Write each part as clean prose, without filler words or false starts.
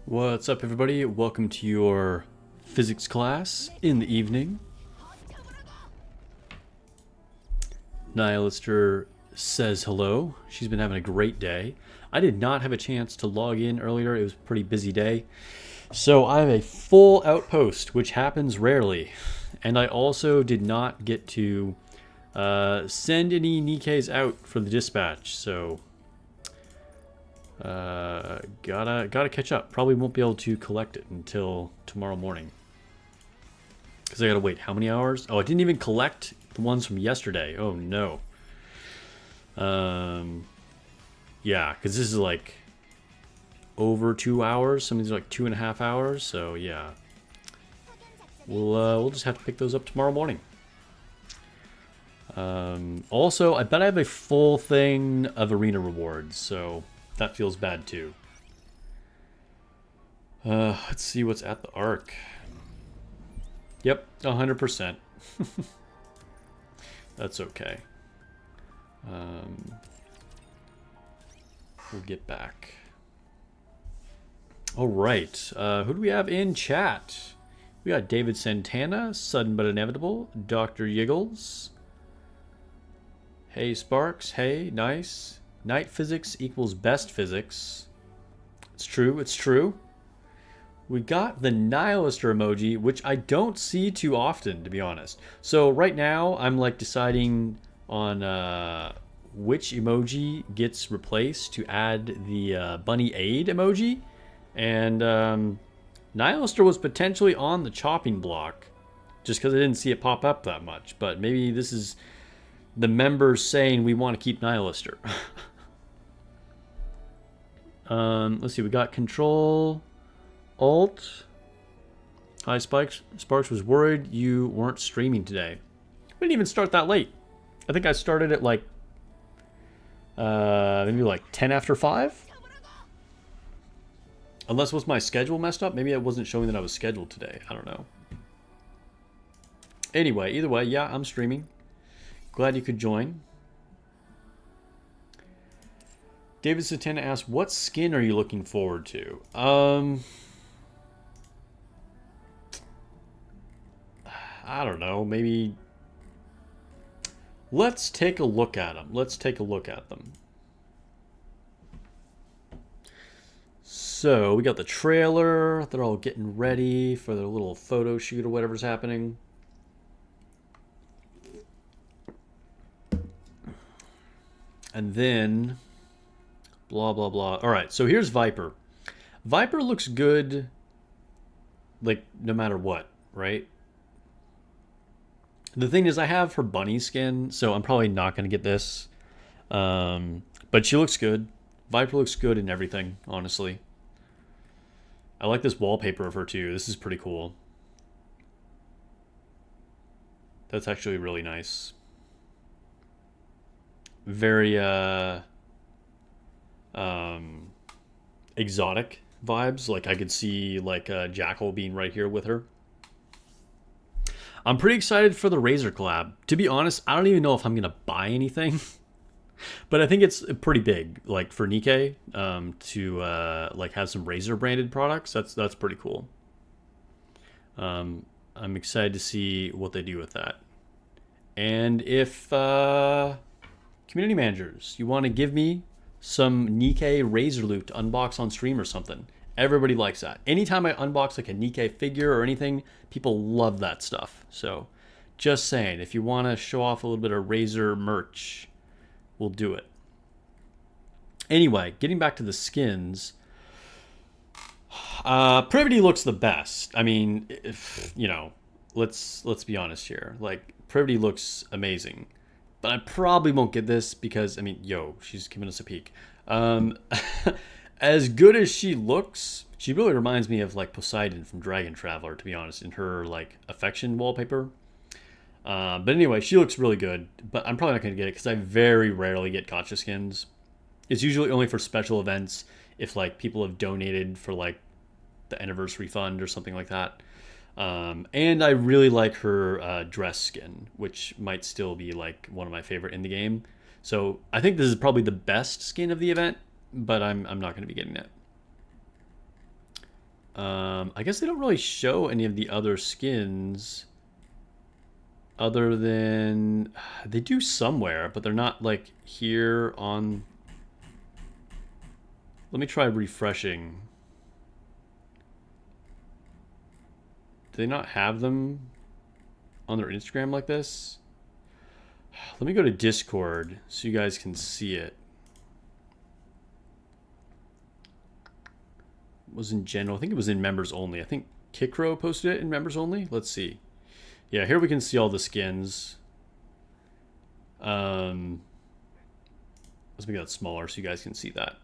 What's up, everybody? Welcome to your physics class in the evening. Nihilister says hello. She's been having a great day. I did not have a chance to log in earlier. It was a pretty busy day. So I have a full outpost, which happens rarely. And I also did not get to send any Nikkes out for the dispatch. So gotta catch up. Probably won't be able to collect it until tomorrow morning. Because I gotta wait how many hours? Oh, I didn't even collect the ones from yesterday. Oh no. Yeah, because this is like over 2 hours. Some of these are like 2.5 hours. So yeah, we'll just have to pick those up tomorrow morning. Also, I bet I have a full thing of arena rewards, so that feels bad too. Let's see what's at the Ark. Yep, 100%. That's okay. We'll get back. All right, who do we have in chat? We got David Santana, Sudden But Inevitable, Dr. Yiggles. Hey Sparks, hey, nice. Night physics equals best physics. It's true, it's true. We got the Nihilister emoji, which I don't see too often, to be honest. So right now, I'm like deciding on which emoji gets replaced to add the bunny aid emoji. And Nihilister was potentially on the chopping block, just because I didn't see it pop up that much. But maybe this is the members saying we want to keep Nihilister. Let's see, we got Control, Alt. Hi, Spikes. Sparks was worried you weren't streaming today. We didn't even start that late. I think I started at like, maybe like 10 after 5? Unless was my schedule messed up? Maybe I wasn't showing that I was scheduled today. I don't know. Anyway, either way, yeah, I'm streaming. Glad you could join. David Satana asked, what skin are you looking forward to? I don't know. Maybe... Let's take a look at them. Let's take a look at them. So, we got the trailer. They're all getting ready for their little photo shoot or whatever's happening. And then... Blah, blah, blah. Alright, so here's Viper. Viper looks good, like, no matter what, right? The thing is, I have her bunny skin, so I'm probably not going to get this. But she looks good. Viper looks good in everything, honestly. I like this wallpaper of her, too. This is pretty cool. That's actually really nice. Very, exotic vibes. Like I could see like Jackal being right here with her. I'm pretty excited for the Razer collab. To be honest, I don't even know if I'm gonna buy anything, but I think it's pretty big. Like for Nikke, to like have some Razer branded products. That's pretty cool. I'm excited to see what they do with that. And if community managers, you want to give me some Nikke Razer loot to unbox on stream or something. Everybody likes that. Anytime I unbox like a Nikke figure or anything, people love that stuff. So just saying, if you want to show off a little bit of Razer merch, we'll do it. Anyway, getting back to the skins. Privity looks the best. I mean, you know, let's be honest here. Like, Privity looks amazing. But I probably won't get this because, I mean, yo, she's giving us a peek. As good as she looks, she really reminds me of, like, Poseidon from Dragon Traveler, to be honest, in her, like, affection wallpaper. But anyway, she looks really good. But I'm probably not going to get it because I very rarely get gacha skins. It's usually only for special events if, like, people have donated for, like, the anniversary fund or something like that. And I really like her dress skin, which might still be like one of my favorite in the game. So I think this is probably the best skin of the event, but I'm not going to be getting it. I guess they don't really show any of the other skins other than they do somewhere, but they're not like here on. Let me try refreshing. Do they not have them on their Instagram like this? Let me go to Discord so you guys can see it. It was in general. I think it was in members only. I think Kikro posted it in members only. Let's see. Yeah, here we can see all the skins. Let's make that smaller so you guys can see that.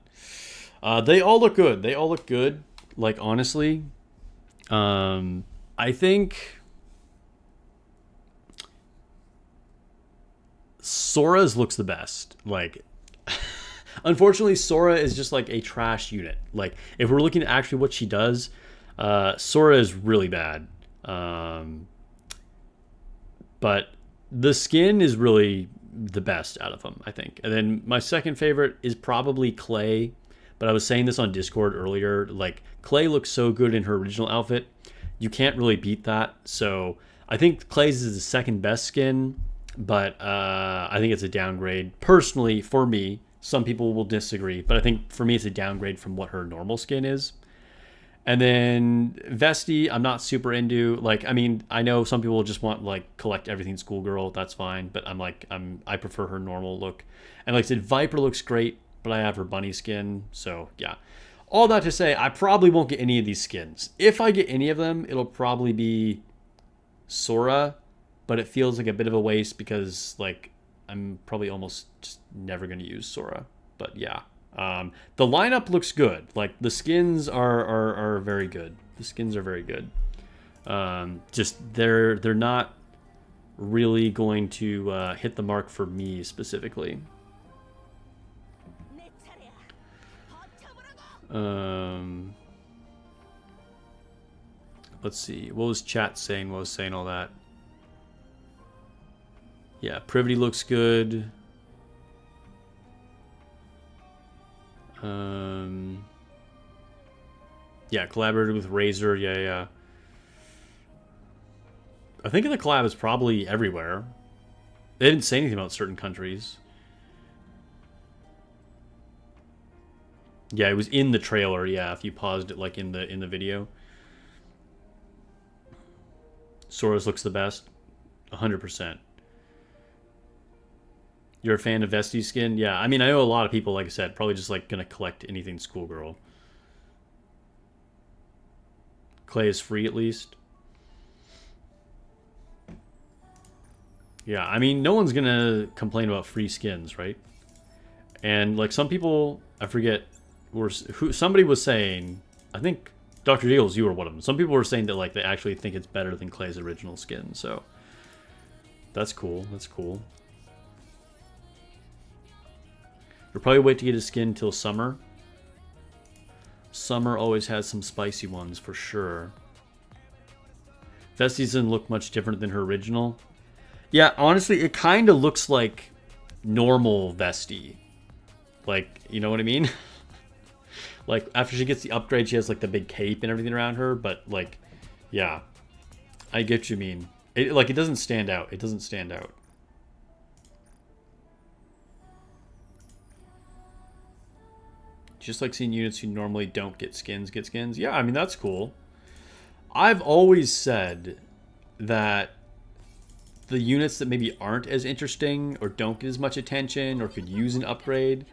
They all look good. They all look good. Like, honestly, I think Sora's looks the best. Like, unfortunately, Sora is just like a trash unit. Like, if we're looking at actually what she does, Sora is really bad. But the skin is really the best out of them, I think. And then my second favorite is probably Clay. But I was saying this on Discord earlier. Like, Clay looks so good in her original outfit. You can't really beat that. So I think Clay's is the second best skin. But I think it's a downgrade. Personally, for me, some people will disagree. But I think for me, it's a downgrade from what her normal skin is. And then Vesti, I'm not super into. Like, I mean, I know some people just want, like, collect everything schoolgirl. That's fine. But I prefer her normal look. And like I said, Viper looks great. But I have her bunny skin. So, yeah. All that to say, I probably won't get any of these skins. If I get any of them, it'll probably be Sora. But it feels like a bit of a waste because, like, I'm probably almost just never going to use Sora. But, yeah. The lineup looks good. Like, the skins are very good. The skins are very good. Just, they're not really going to hit the mark for me specifically. Let's see. What was chat saying? What was saying all that? Yeah, Privity looks good. Yeah, collaborated with Razer. Yeah. I think the collab is probably everywhere. They didn't say anything about certain countries. Yeah, it was in the trailer. Yeah, if you paused it, like in the video. Sora's looks the best, 100%. You're a fan of Vesti's skin? Yeah, I mean, I know a lot of people, like I said, probably just like gonna collect anything schoolgirl. Clay is free at least. Yeah, I mean, no one's gonna complain about free skins, right? And like some people, I forget, somebody was saying, I think Dr. Deals, you were one of them. Some people were saying that like they actually think it's better than Clay's original skin, so that's cool. That's cool. We'll probably wait to get his skin till summer. Summer always has some spicy ones for sure. Vesti doesn't look much different than her original. Yeah, honestly, it kind of looks like normal Vesti. Like, you know what I mean? Like, after she gets the upgrade, she has, like, the big cape and everything around her. But, like, yeah. I get what you mean. It doesn't stand out. It doesn't stand out. Just like seeing units who normally don't get skins. Yeah, I mean, that's cool. I've always said that the units that maybe aren't as interesting or don't get as much attention or could use an upgrade,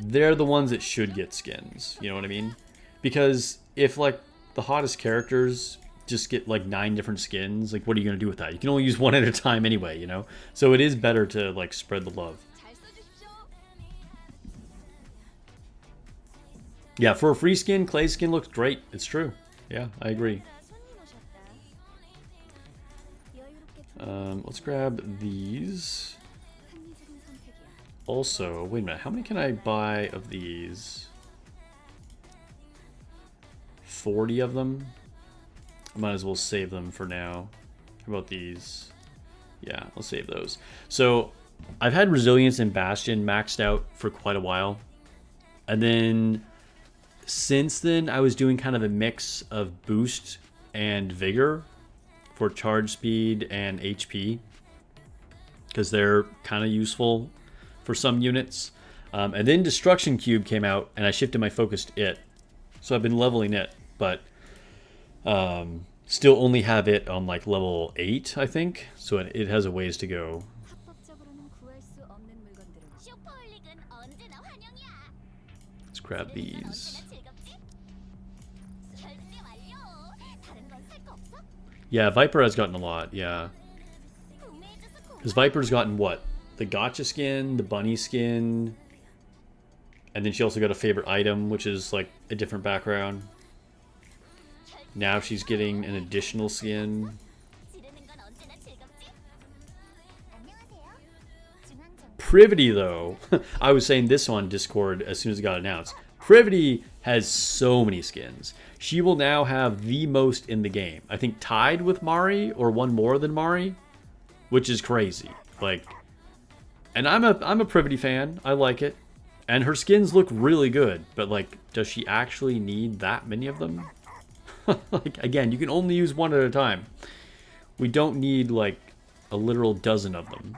they're the ones that should get skins. You know what I mean? Because if, like, the hottest characters just get, like, 9 different skins, like, what are you going to do with that? You can only use one at a time anyway, you know? So it is better to, like, spread the love. Yeah, for a free skin, Clay's skin looks great. It's true. Yeah, I agree. Let's grab these. Also, wait a minute. How many can I buy of these? 40 of them? I might as well save them for now. How about these? Yeah, I'll save those. So, I've had Resilience and Bastion maxed out for quite a while. And then since then, I was doing kind of a mix of boost and vigor for charge speed and HP, because they're kind of useful for some units. And then Destruction Cube came out, and I shifted my focus to it. So I've been leveling it, but still only have it on like level 8, I think. So it has a ways to go. Let's grab these. Yeah, Viper has gotten a lot, yeah. Because Viper's gotten what? The gotcha skin, the bunny skin, and then she also got a favorite item, which is like a different background. Now she's getting an additional skin. Privity, though, I was saying this on Discord as soon as it got announced. Privity has so many skins. She will now have the most in the game. I think tied with Mari, or one more than Mari, which is crazy. Like, and I'm a Privity fan. I like it, and her skins look really good. But like, does she actually need that many of them? Like, again, you can only use one at a time. We don't need like a literal dozen of them.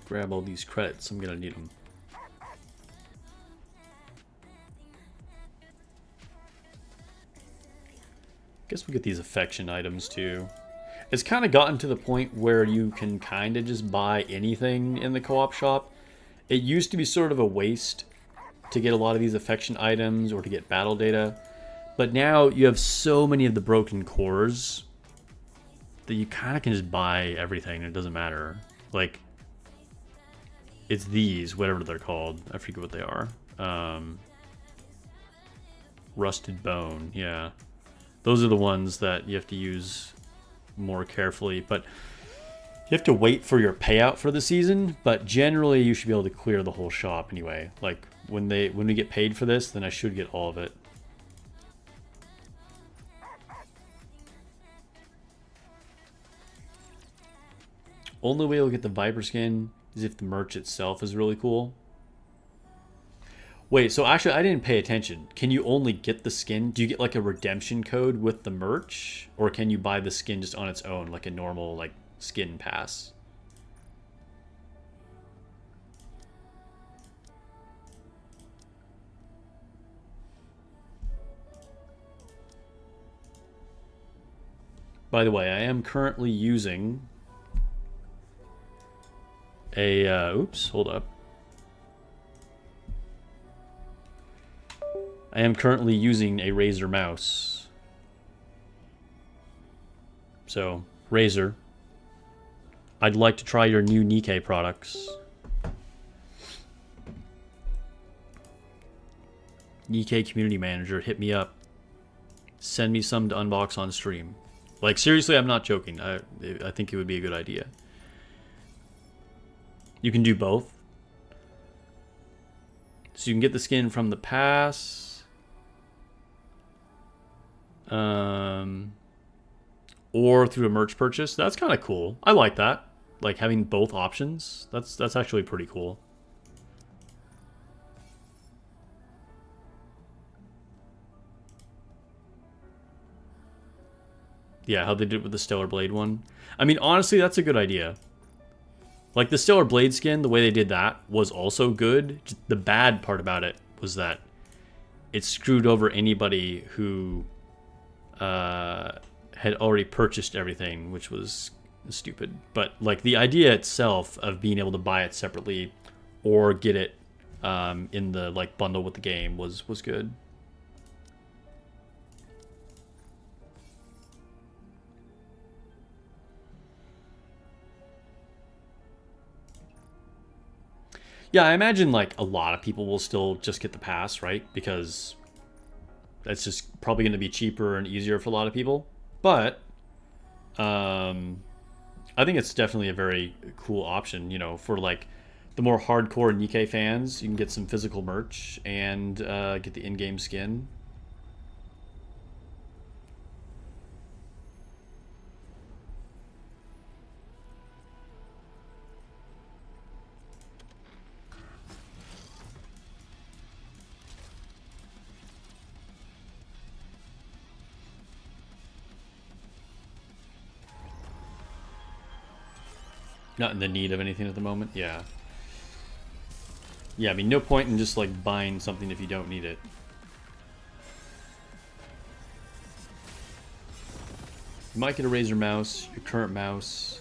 Grab all these credits. I'm gonna need them. Guess we'll get these affection items too. It's kind of gotten to the point where you can kind of just buy anything in the co-op shop. It used to be sort of a waste to get a lot of these affection items or to get battle data. But now you have so many of the broken cores that you kind of can just buy everything. It doesn't matter. Like, it's these, whatever they're called. I forget what they are. Rusted bone, yeah. Those are the ones that you have to use more carefully. But you have to wait for your payout for the season. But generally, you should be able to clear the whole shop anyway. Like, when we get paid for this, then I should get all of it. Only way you'll get the Viper skin is if the merch itself is really cool. Wait, so actually I didn't pay attention. Can you only get the skin? Do you get like a redemption code with the merch? Or can you buy the skin just on its own, like a normal like skin pass? By the way, I am currently using a, oops, hold up. I am currently using a Razer mouse. So, Razer, I'd like to try your new Nikke products. Nikke community manager, hit me up. Send me some to unbox on stream. Like, seriously, I'm not joking. I think it would be a good idea. You can do both. So you can get the skin from the pass. Or through a merch purchase. That's kind of cool. I like that. Like having both options. That's actually pretty cool. Yeah, how they did it with the Stellar Blade one. I mean, honestly, that's a good idea. Like, the Stellar Blade skin, the way they did that was also good. The bad part about it was that it screwed over anybody who had already purchased everything, which was stupid. But, like, the idea itself of being able to buy it separately or get it in the, like, bundle with the game was good. Yeah, I imagine like a lot of people will still just get the pass, right? Because that's just probably going to be cheaper and easier for a lot of people. But I think it's definitely a very cool option, you know, for like the more hardcore Nikke fans. You can get some physical merch and get the in-game skin. Not in the need of anything at the moment. Yeah. Yeah, I mean, no point in just like buying something if you don't need it. You might get a Razer mouse. Your current mouse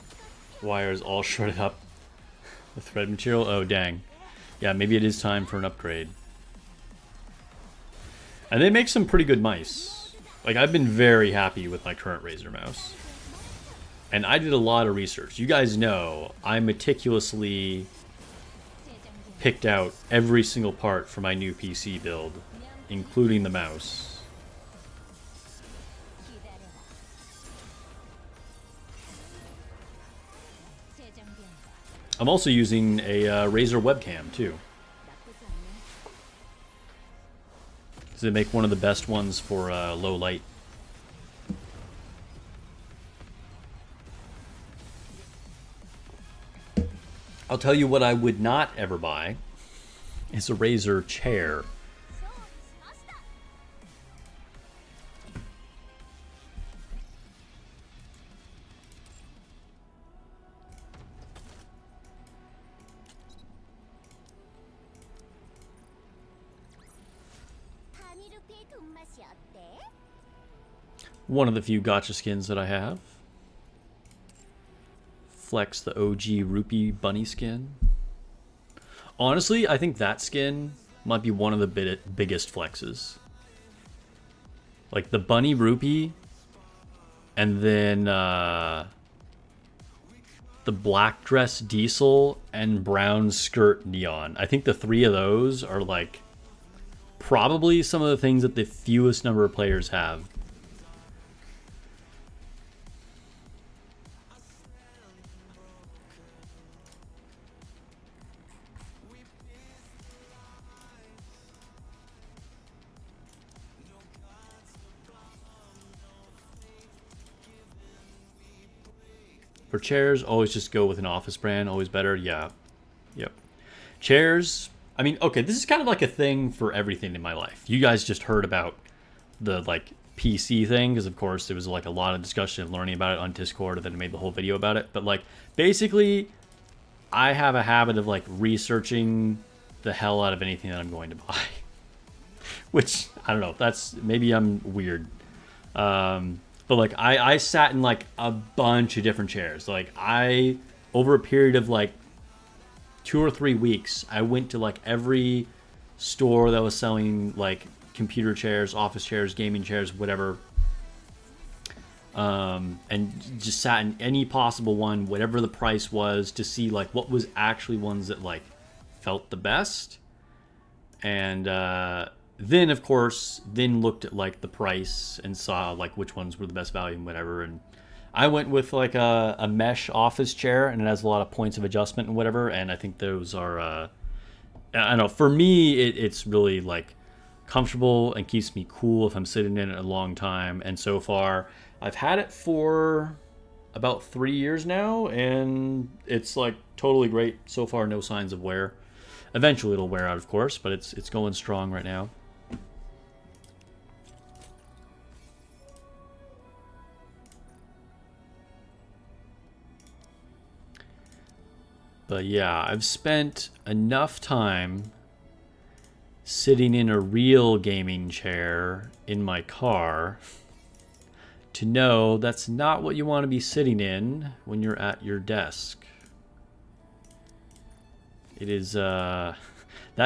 wires all shredded up. The thread material. Oh dang. Yeah, maybe it is time for an upgrade. And they make some pretty good mice. Like, I've been very happy with my current Razer mouse. And I did a lot of research. You guys know I meticulously picked out every single part for my new PC build, including the mouse. I'm also using a Razer webcam too. They make one of the best ones for low light. I'll tell you what I would not ever buy is a Razer chair. One of the few gacha skins that I have. Flex the OG Rupee bunny skin. Honestly, I think that skin might be one of the biggest flexes. Like the bunny Rupee, and then the black dress Diesel and brown skirt Neon. I think the three of those are like probably some of the things that the fewest number of players have. For chairs, always just go with an office brand, always better. Yeah. Yep. Chairs, I mean, okay, this is kind of like a thing for everything in my life. You guys just heard about the like PC thing, because of course there was like a lot of discussion and learning about it on Discord, and then I made the whole video about it. But like basically I have a habit of like researching the hell out of anything that I'm going to buy. Which, I don't know, that's, maybe I'm weird. But like I sat in like a bunch of different chairs. Like over a period of like 2 or 3 weeks, I went to like every store that was selling like computer chairs, office chairs, gaming chairs, whatever. And just sat in any possible one, whatever the price was, to see like what was actually ones that like felt the best. And then of course looked at like the price and saw like which ones were the best value and whatever. And I went with like a mesh office chair, and it has a lot of points of adjustment and whatever. And I think those are I don't know, for me it's really like comfortable and keeps me cool if I'm sitting in it a long time. And so far I've had it for about 3 years now, and it's like totally great so far. No signs of wear. Eventually it'll wear out, of course, but it's going strong right now. But yeah, I've spent enough time sitting in a real gaming chair in my car to know that's not what you want to be sitting in when you're at your desk. It is, that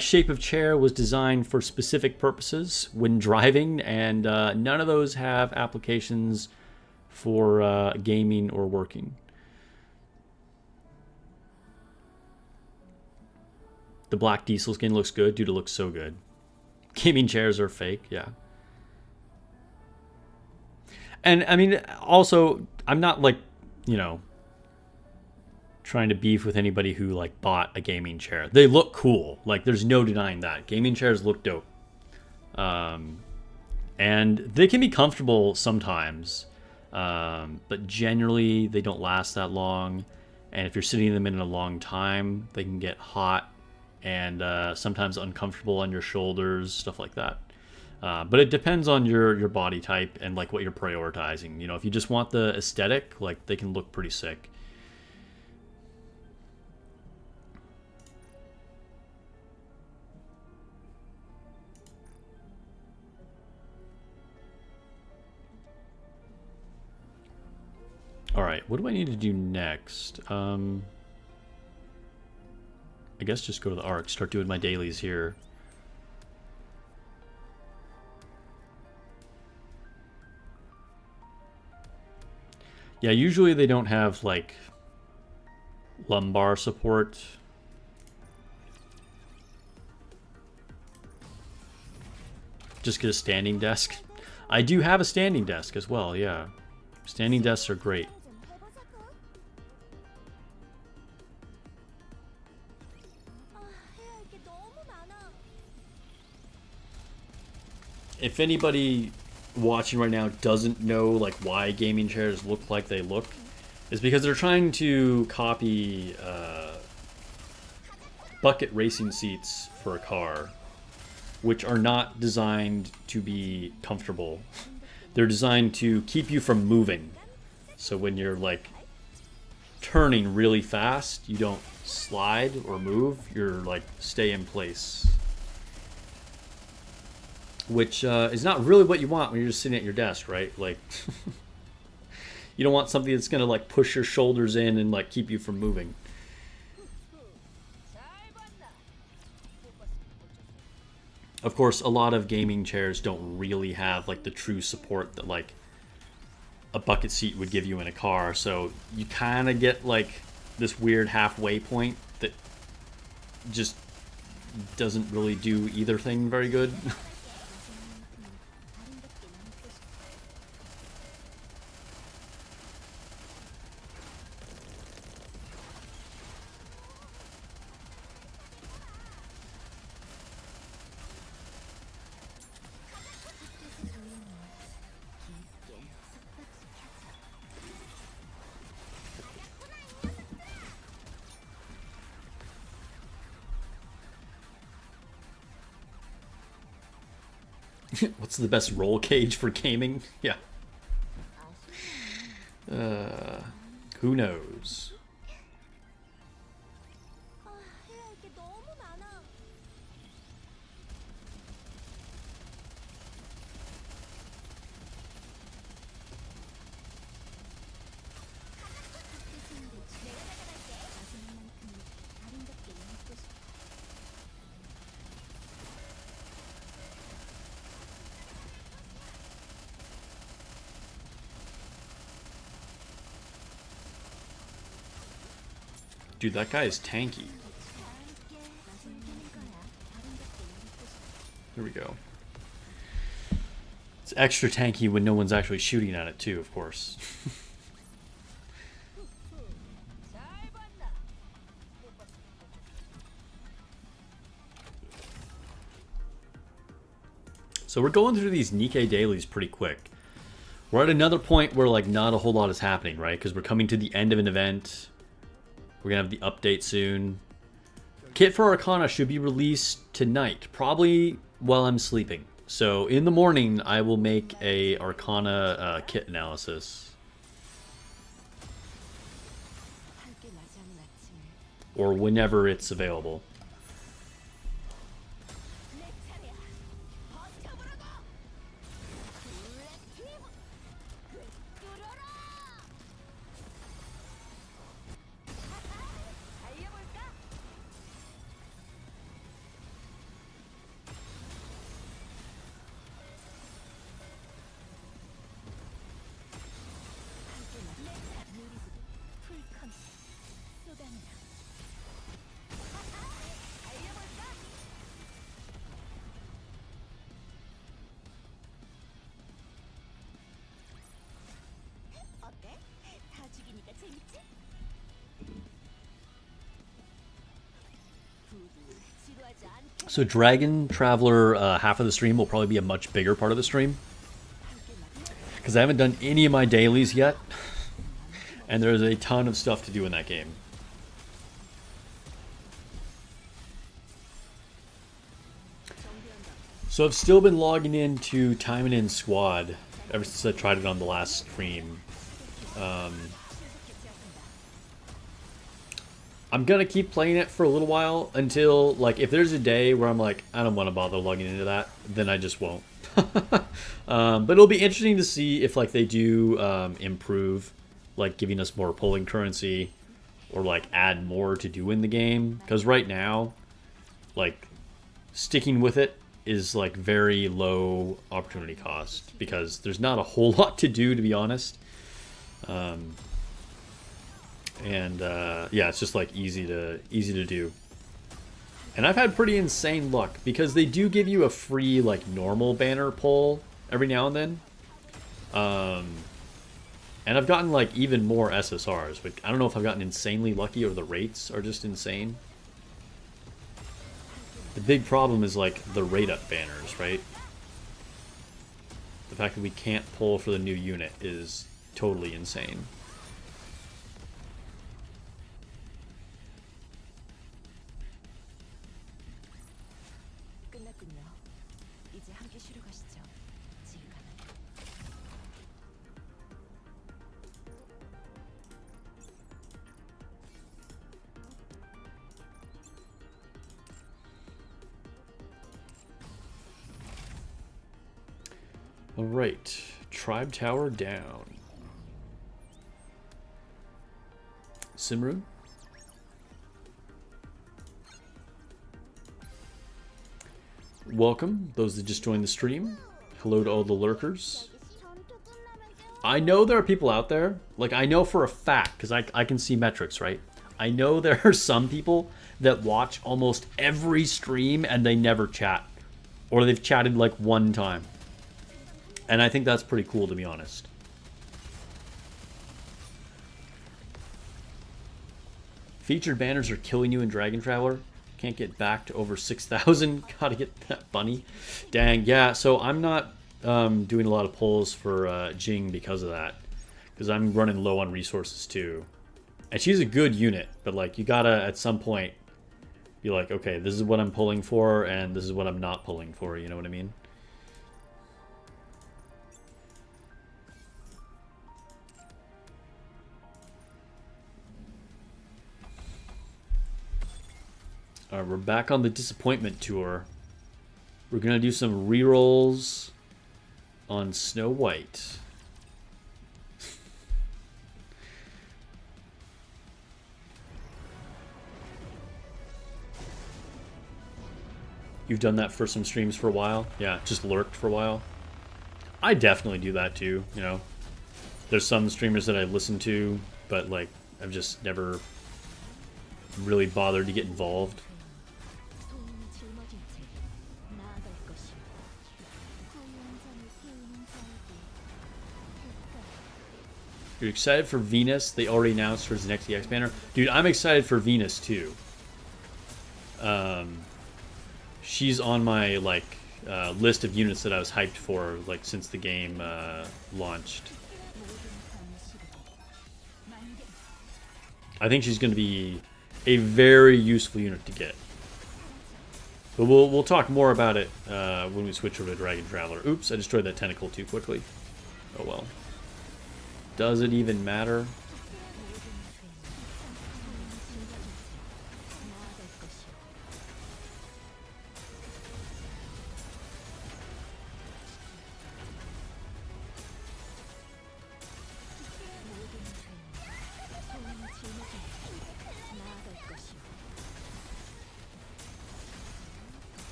shape of chair was designed for specific purposes when driving, and none of those have applications for gaming or working. The black Diesel skin looks good. Dude, it looks so good. Gaming chairs are fake, yeah. And, I mean, also, I'm not, like, you know, trying to beef with anybody who, like, bought a gaming chair. They look cool. Like, there's no denying that. Gaming chairs look dope. And they can be comfortable sometimes. But generally, they don't last that long. And if you're sitting in them in a long time, they can get hot and sometimes uncomfortable on your shoulders, stuff like that. But it depends on your body type and like what you're prioritizing. You know, if you just want the aesthetic, like they can look pretty sick. Alright, what do I need to do next? I guess just go to the Arc, start doing my dailies here. Yeah, usually they don't have, like, lumbar support. Just get a standing desk. I do have a standing desk as well, yeah. Standing desks are great. If anybody watching right now doesn't know like why gaming chairs look like they look, it's because they're trying to copy bucket racing seats for a car, which are not designed to be comfortable. They're designed to keep you from moving. So when you're like turning really fast, you don't slide or move, you're like stay in place. Which is not really what you want when you're just sitting at your desk, right? Like, you don't want something that's gonna like push your shoulders in and like keep you from moving. Of course, a lot of gaming chairs don't really have like the true support that like a bucket seat would give you in a car. So you kind of get like this weird halfway point that just doesn't really do either thing very good. What's the best roll cage for gaming? Yeah. Who knows? Dude, that guy is tanky. There we go. It's extra tanky when no one's actually shooting at it too, of course. So we're going through these Nikke dailies pretty quick. We're at another point where like not a whole lot is happening, right? Because we're coming to the end of an event. We're gonna have the update soon. Kit for Arcana should be released tonight, probably while I'm sleeping. So in the morning, I will make a Arcana kit analysis. Or whenever it's available. So Dragon Traveler, half of the stream will probably be a much bigger part of the stream. Because I haven't done any of my dailies yet. And there's a ton of stuff to do in that game. So I've still been logging into Time and In Squad ever since I tried it on the last stream. I'm gonna keep playing it for a little while until, like, if there's a day where I'm like, I don't want to bother logging into that, then I just won't. But it'll be interesting to see if, like, they do improve like giving us more polling currency or like add more to do in the game. Because right now, like sticking with it is like very low opportunity cost because there's not a whole lot to do, to be honest. Yeah, it's just like easy to do. And I've had pretty insane luck because they do give you a free like normal banner pull every now and then. And I've gotten like even more SSRs, but I don't know if I've gotten insanely lucky or the rates are just insane. The big problem is like the rate up banners, right? The fact that we can't pull for the new unit is totally insane. Alright, Tribe Tower down. Simrun? Welcome, those that just joined the stream. Hello to all the lurkers. I know there are people out there, like I know for a fact, because I can see metrics, right? I know there are some people that watch almost every stream and they never chat. Or they've chatted like one time. And I think that's pretty cool, to be honest. Featured banners are killing you in Dragon Traveler. Can't get back to over 6,000. Gotta get that bunny. Dang, yeah. So I'm not doing a lot of pulls for Jing because of that. Because I'm running low on resources too. And she's a good unit, but like you gotta, at some point, be like, okay, this is what I'm pulling for, and this is what I'm not pulling for, you know what I mean? Alright, we're back on the disappointment tour. We're gonna do some rerolls on Snow White. You've done that for some streams for a while? Yeah, just lurked for a while. I definitely do that too, you know. There's some streamers that I listen to, but like I've just never really bothered to get involved. You're excited for Venus? They already announced her next EX banner. Dude, I'm excited for Venus too. She's on my like list of units that I was hyped for like since the game launched. I think she's going to be a very useful unit to get. But we'll talk more about it when we switch over to Dragon Traveler. Oops, I destroyed that tentacle too quickly. Oh well. Does it even matter?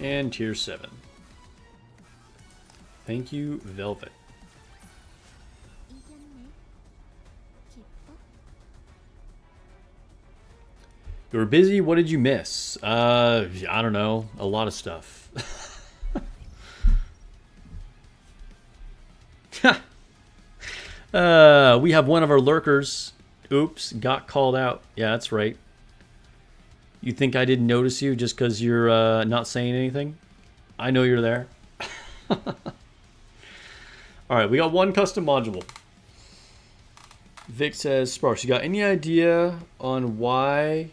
And tier 7. Thank you, Velvet. You were busy? What did you miss? I don't know. A lot of stuff. We have one of our lurkers. Oops, got called out. Yeah, that's right. You think I didn't notice you just because you're not saying anything? I know you're there. Alright, we got one custom module. Vic says, Sparks, you got any idea on why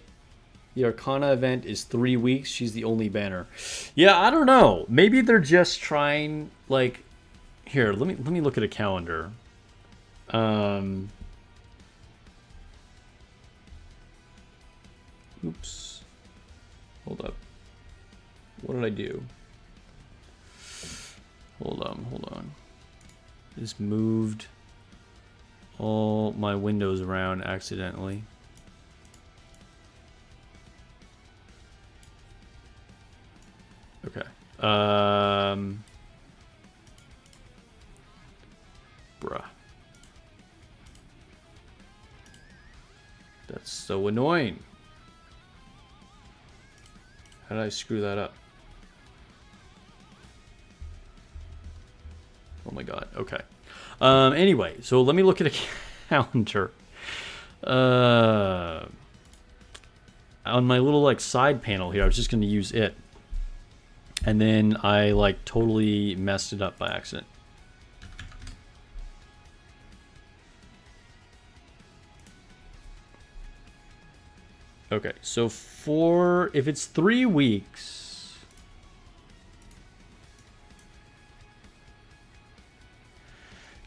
the Arcana event is 3 weeks? She's the only banner. Yeah, I don't know. Maybe they're just trying, like... Here, let me look at a calendar. Oops. Hold up. What did I do? Hold on. Just moved all my windows around accidentally. Okay. Bruh. That's so annoying. How did I screw that up? Oh my god. Okay. Anyway, so let me look at a calendar. On my little like side panel here, I was just going to use it. And then I like totally messed it up by accident. Okay, so if it's 3 weeks,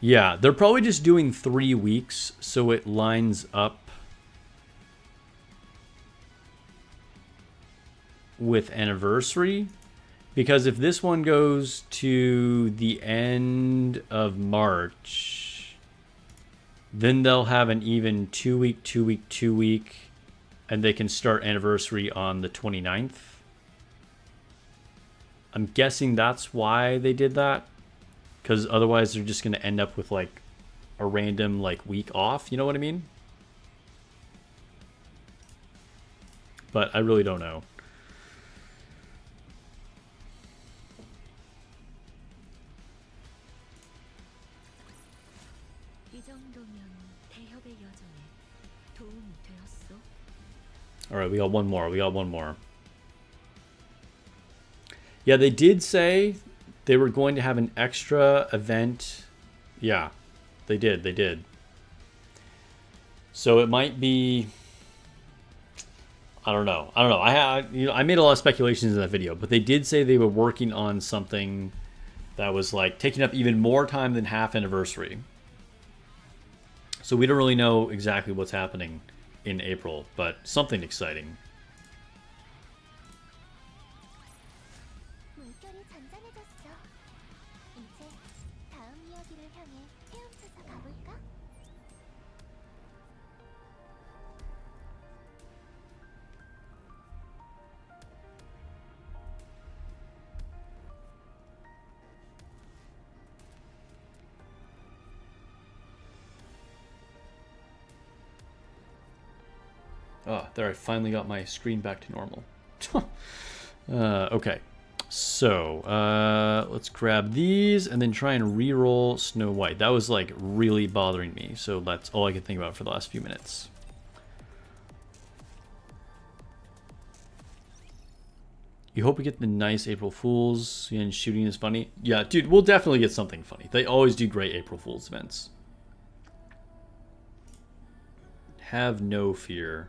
yeah, they're probably just doing 3 weeks so it lines up with anniversary. Because if this one goes to the end of March, then they'll have an even 2 week, 2 week, 2 week. And they can start anniversary on the 29th. I'm guessing that's why they did that. Because otherwise they're just going to end up with like a random like week off. You know what I mean? But I really don't know. All right, we got one more. Yeah, they did say they were going to have an extra event. Yeah, they did. So it might be, I don't know. I made a lot of speculations in that video, but they did say they were working on something that was like taking up even more time than half anniversary. So we don't really know exactly what's happening in April, but something exciting. Oh, there, I finally got my screen back to normal. Okay, so let's grab these and then try and re-roll Snow White. That was like really bothering me, so that's all I could think about for the last few minutes. You hope we get the nice April Fools and shooting is funny. Yeah, dude, we'll definitely get something funny. They always do great April Fools events. Have no fear.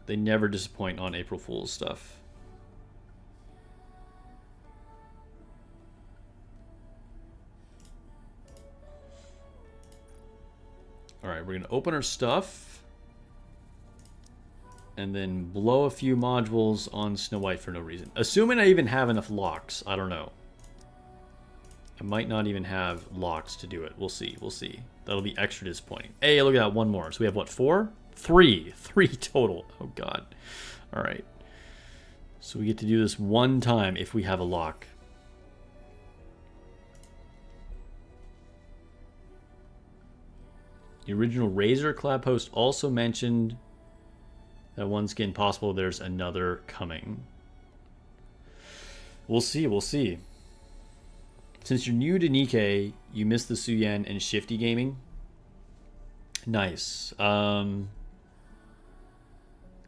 They never disappoint on April Fool's stuff. Alright, we're going to open our stuff. And then blow a few modules on Snow White for no reason. Assuming I even have enough locks. I don't know. I might not even have locks to do it. We'll see. We'll see. That'll be extra disappointing. Hey, look at that. One more. So we have what? 4? 3 total. Oh god. All right, so we get to do this one time if we have a lock. The original Razor collab post also mentioned that one skin possible there's another coming. We'll see. Since you're new to Nikke, you missed the Suyen and Shifty gaming. Nice.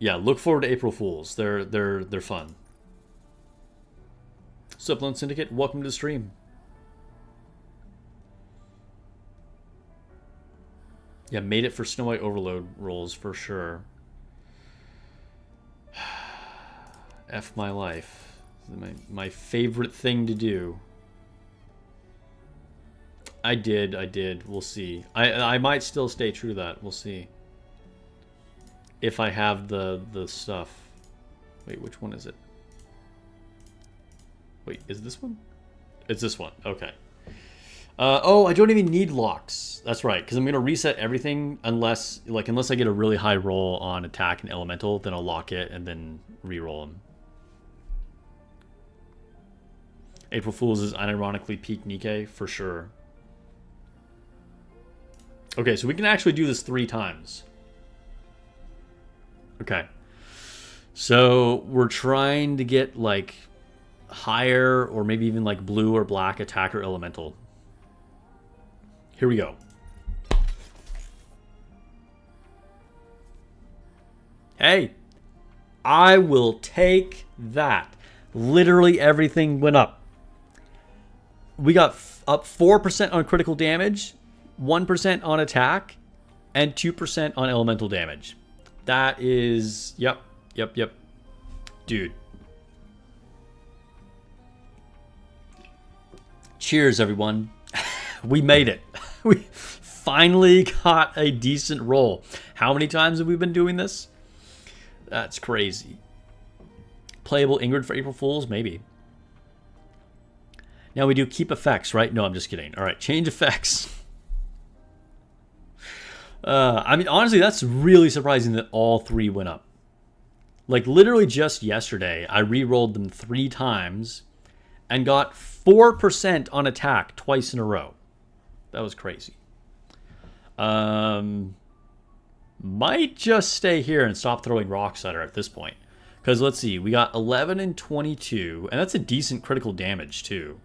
Yeah, look forward to April Fools. They're fun. Sup, Syndicate? Welcome to the stream. Yeah, made it for Snow White Overload rolls for sure. F my life. My favorite thing to do. I did. We'll see. I might still stay true to that. We'll see. if I have the stuff. Wait, which one is it? Wait, is this one? It's this one. Okay. Oh, I don't even need locks. That's right, because I'm going to reset everything unless I get a really high roll on attack and elemental, then I'll lock it and then re-roll them. April Fool's is unironically peak Nikke, for sure. Okay, so we can actually do this 3 times. Okay. So we're trying to get like higher or maybe even like blue or black attack or elemental. Here we go. Hey, I will take that. Literally everything went up. We got up 4% on critical damage, 1% on attack, and 2% on elemental damage. That is, yep. Dude. Cheers, everyone. We made it. We finally got a decent roll. How many times have we been doing this? That's crazy. Playable Ingrid for April Fools? Maybe. Now we do keep effects, right? No, I'm just kidding. All right, change effects. I mean, honestly, that's really surprising that all 3 went up. Like, literally just yesterday, I re-rolled them 3 times and got 4% on attack twice in a row. That was crazy. Might just stay here and stop throwing rocks at her at this point. Because let's see, we got 11 and 22, and that's a decent critical damage too.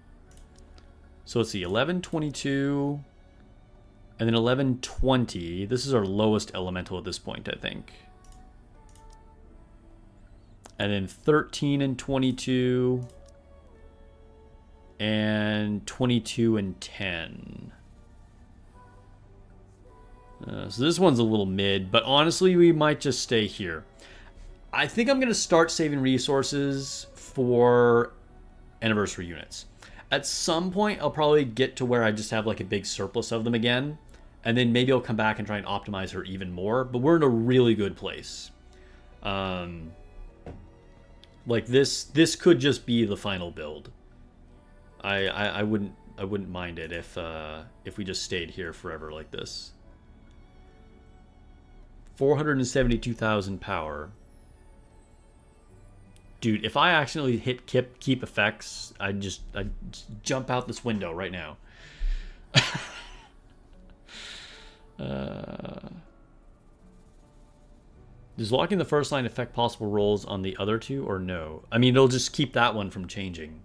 So let's see, 11, 22, and then 11, 20. This is our lowest elemental at this point, I think. And then 13 and 22, and 22 and 10. So this one's a little mid, but honestly, we might just stay here. I think I'm going to start saving resources for anniversary units. At some point, I'll probably get to where I just have like a big surplus of them again, and then maybe I'll come back and try and optimize her even more, but we're in a really good place. Like this could just be the final build. I wouldn't mind it if we just stayed here forever like this. 472,000 power. Dude, if I accidentally hit keep effects, I'd jump out this window right now. Does locking the first line affect possible rolls on the other 2 or no? I mean, it'll just keep that one from changing.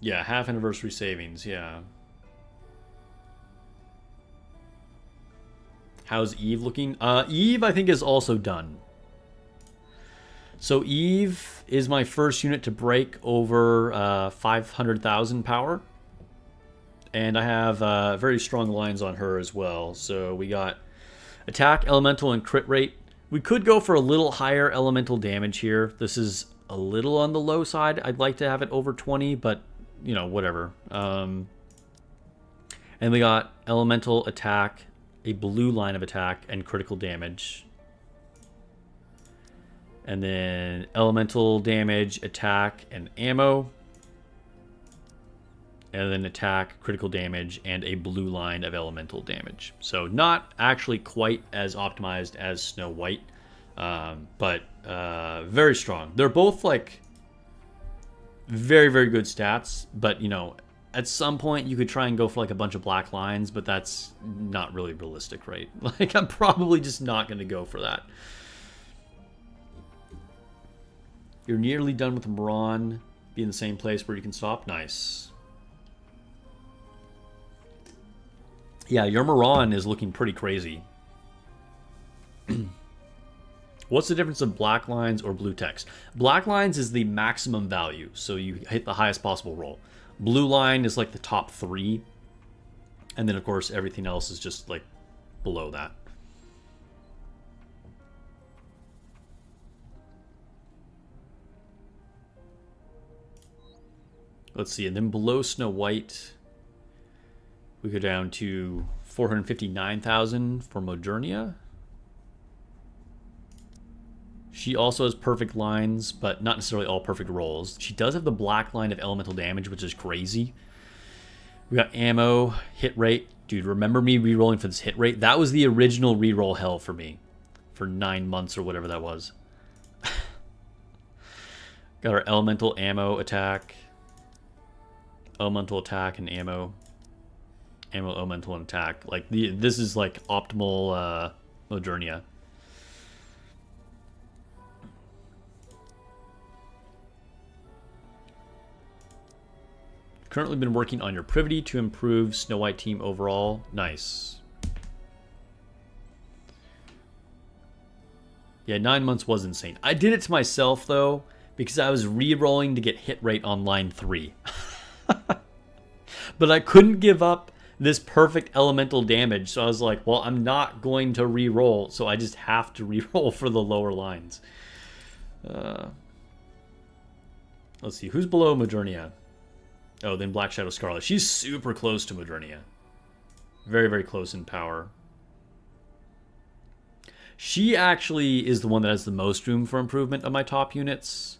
Yeah, half anniversary savings, yeah. How's Eve looking? Eve, I think, is also done. So Eve is my first unit to break over 500,000 power. And I have very strong lines on her as well. So we got attack, elemental, and crit rate. We could go for a little higher elemental damage here. This is a little on the low side. I'd like to have it over 20, but, you know, whatever. And we got elemental, attack, a blue line of attack, and critical damage. And then elemental damage, attack, and ammo. And then attack, critical damage, and a blue line of elemental damage. So not actually quite as optimized as Snow White, but very strong. They're both like very, very good stats, but you know, at some point you could try and go for like a bunch of black lines, but that's not really realistic, right? Like, I'm probably just not going to go for that. You're nearly done with Moran. Be in the same place where you can stop. Nice. Yeah, your Moran is looking pretty crazy. What's the difference of black lines or blue text? Black lines is the maximum value, so you hit the highest possible roll. Blue line is like the top 3. And then, of course, everything else is just like below that. Let's see, and then below Snow White, We go down to 459,000 for Modernia. She also has perfect lines, but not necessarily all perfect rolls. She does have the black line of elemental damage, which is crazy. We got ammo, hit rate. Dude, remember me re-rolling for this hit rate? That was the original re-roll hell for me. For 9 months or whatever that was. Got our elemental ammo attack. Elemental attack and ammo. Ammo, elemental, and attack. Like, this is like optimal Modernia. Currently been working on your privity to improve Snow White team overall. Nice. Yeah, 9 months was insane. I did it to myself, though, because I was re-rolling to get hit rate on line 3. But I couldn't give up this perfect elemental damage, so I was like, well, I'm not going to re-roll, so I just have to re-roll for the lower lines. Let's see, who's below Modernia? Oh, then Black Shadow Scarlet. She's super close to Modernia. Very, very close in power. She actually is the one that has the most room for improvement of my top units.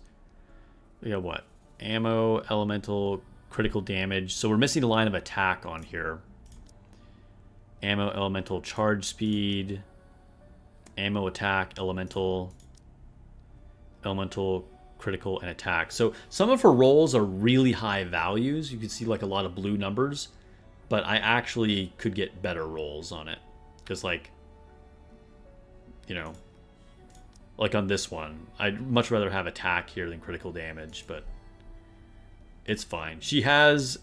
We got what? Ammo, elemental, critical damage. So we're missing a line of attack on here. Ammo, elemental, charge speed. Ammo, attack, elemental. Elemental, critical, and attack. So some of her rolls are really high values. You can see like a lot of blue numbers, but I actually could get better rolls on it, because like, you know, like on this one, I'd much rather have attack here than critical damage, but it's fine. She has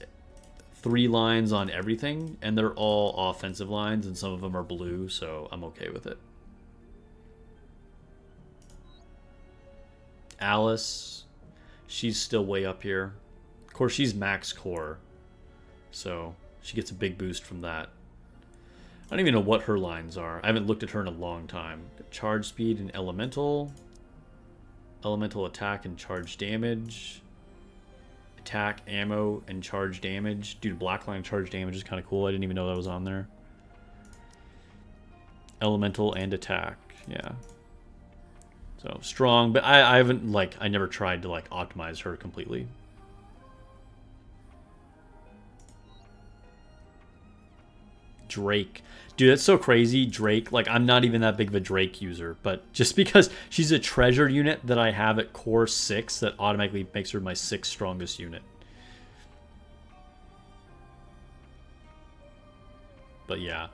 3 lines on everything, and they're all offensive lines, and some of them are blue, so I'm okay with it. Alice, she's still way up here. Of course, she's max core, so she gets a big boost from that. I don't even know what her lines are. I haven't looked at her in a long time. Charge speed and elemental. Elemental attack and charge damage. Attack, ammo, and charge damage. Dude, black line charge damage is kind of cool. I didn't even know that was on there. Elemental and attack, yeah. So strong, but I haven't, like, I never tried to like optimize her completely. Drake. Dude, that's so crazy. Drake, like, I'm not even that big of a Drake user, but just because she's a treasure unit that I have at core 6, that automatically makes her my 6th strongest unit. But yeah,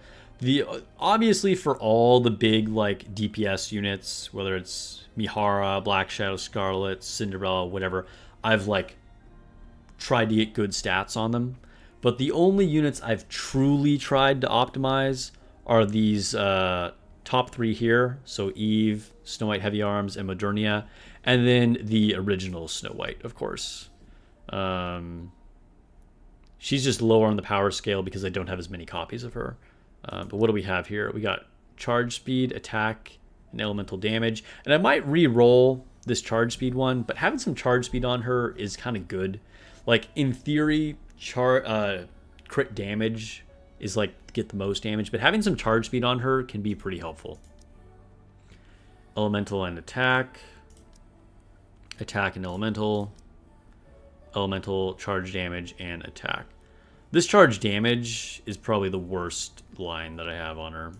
obviously for all the big like DPS units, whether it's Mihara, Black Shadow Scarlet, Cinderella, whatever, I've like tried to get good stats on them. But the only units I've truly tried to optimize are these top 3 here. So Eve, Snow White Heavy Arms, and Modernia. And then the original Snow White, of course. She's just lower on the power scale because I don't have as many copies of her. But what do we have here? We got charge speed, attack, and elemental damage. And I might re-roll this charge speed one, but having some charge speed on her is kind of good. Like, in theory, crit damage is like get the most damage, but having some charge speed on her can be pretty helpful. Elemental and attack. Attack and elemental. Elemental, charge damage, and attack. This charge damage is probably the worst line that I have on her.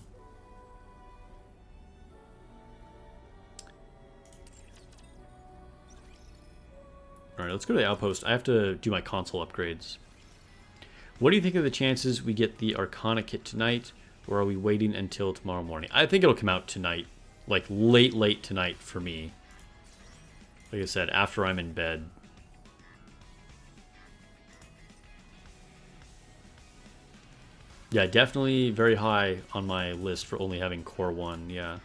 Alright, let's go to the outpost. I have to do my console upgrades. What do you think of the chances we get the Arcana kit tonight, or are we waiting until tomorrow morning? I think it'll come out tonight. Like, late tonight for me. Like I said, after I'm in bed. Yeah, definitely very high on my list for only having core 1, yeah.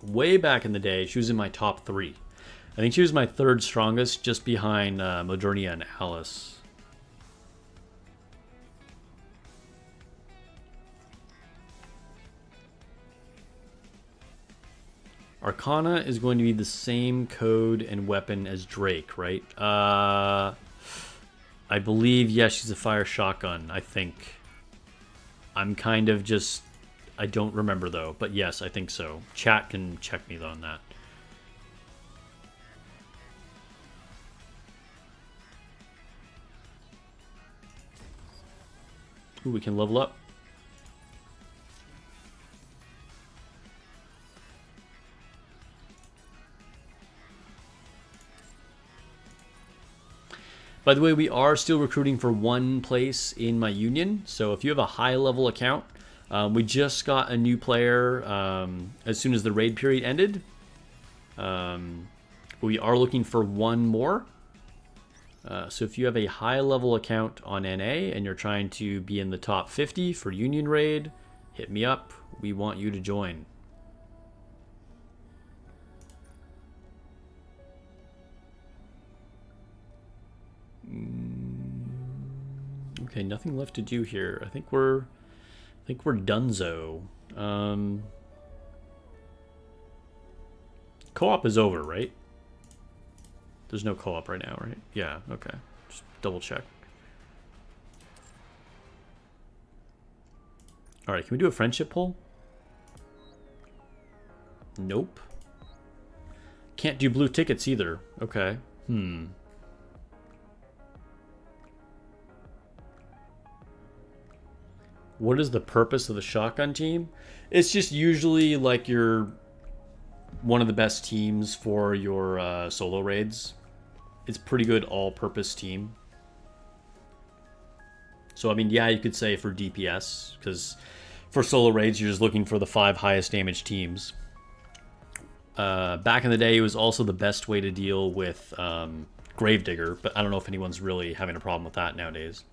Way back in the day, she was in my top 3. I think she was my 3rd strongest, just behind Modernia and Alice. Arcana is going to be the same code and weapon as Drake, right? I believe, yes, she's a fire shotgun, I think. I'm kind of just... I don't remember, though. But yes, I think so. Chat can check me on that. Ooh, we can level up. By the way, we are still recruiting for one place in my union. So if you have a high level account, we just got a new player as soon as the raid period ended. We are looking for one more. So if you have a high level account on NA and you're trying to be in the top 50 for union raid, hit me up. We want you to join. Okay, nothing left to do here. I think we're donezo. Co-op is over, right? There's no co-op right now, right? Yeah, okay. Just double check. All right, can we do a friendship poll? Nope. Can't do blue tickets either. Okay. What is the purpose of the shotgun team? It's just usually like you're one of the best teams for your solo raids. It's pretty good all-purpose team. So, I mean, yeah, you could say for DPS, because for solo raids, you're just looking for the 5 highest damage teams. Back in the day, it was also the best way to deal with Gravedigger, but I don't know if anyone's really having a problem with that nowadays.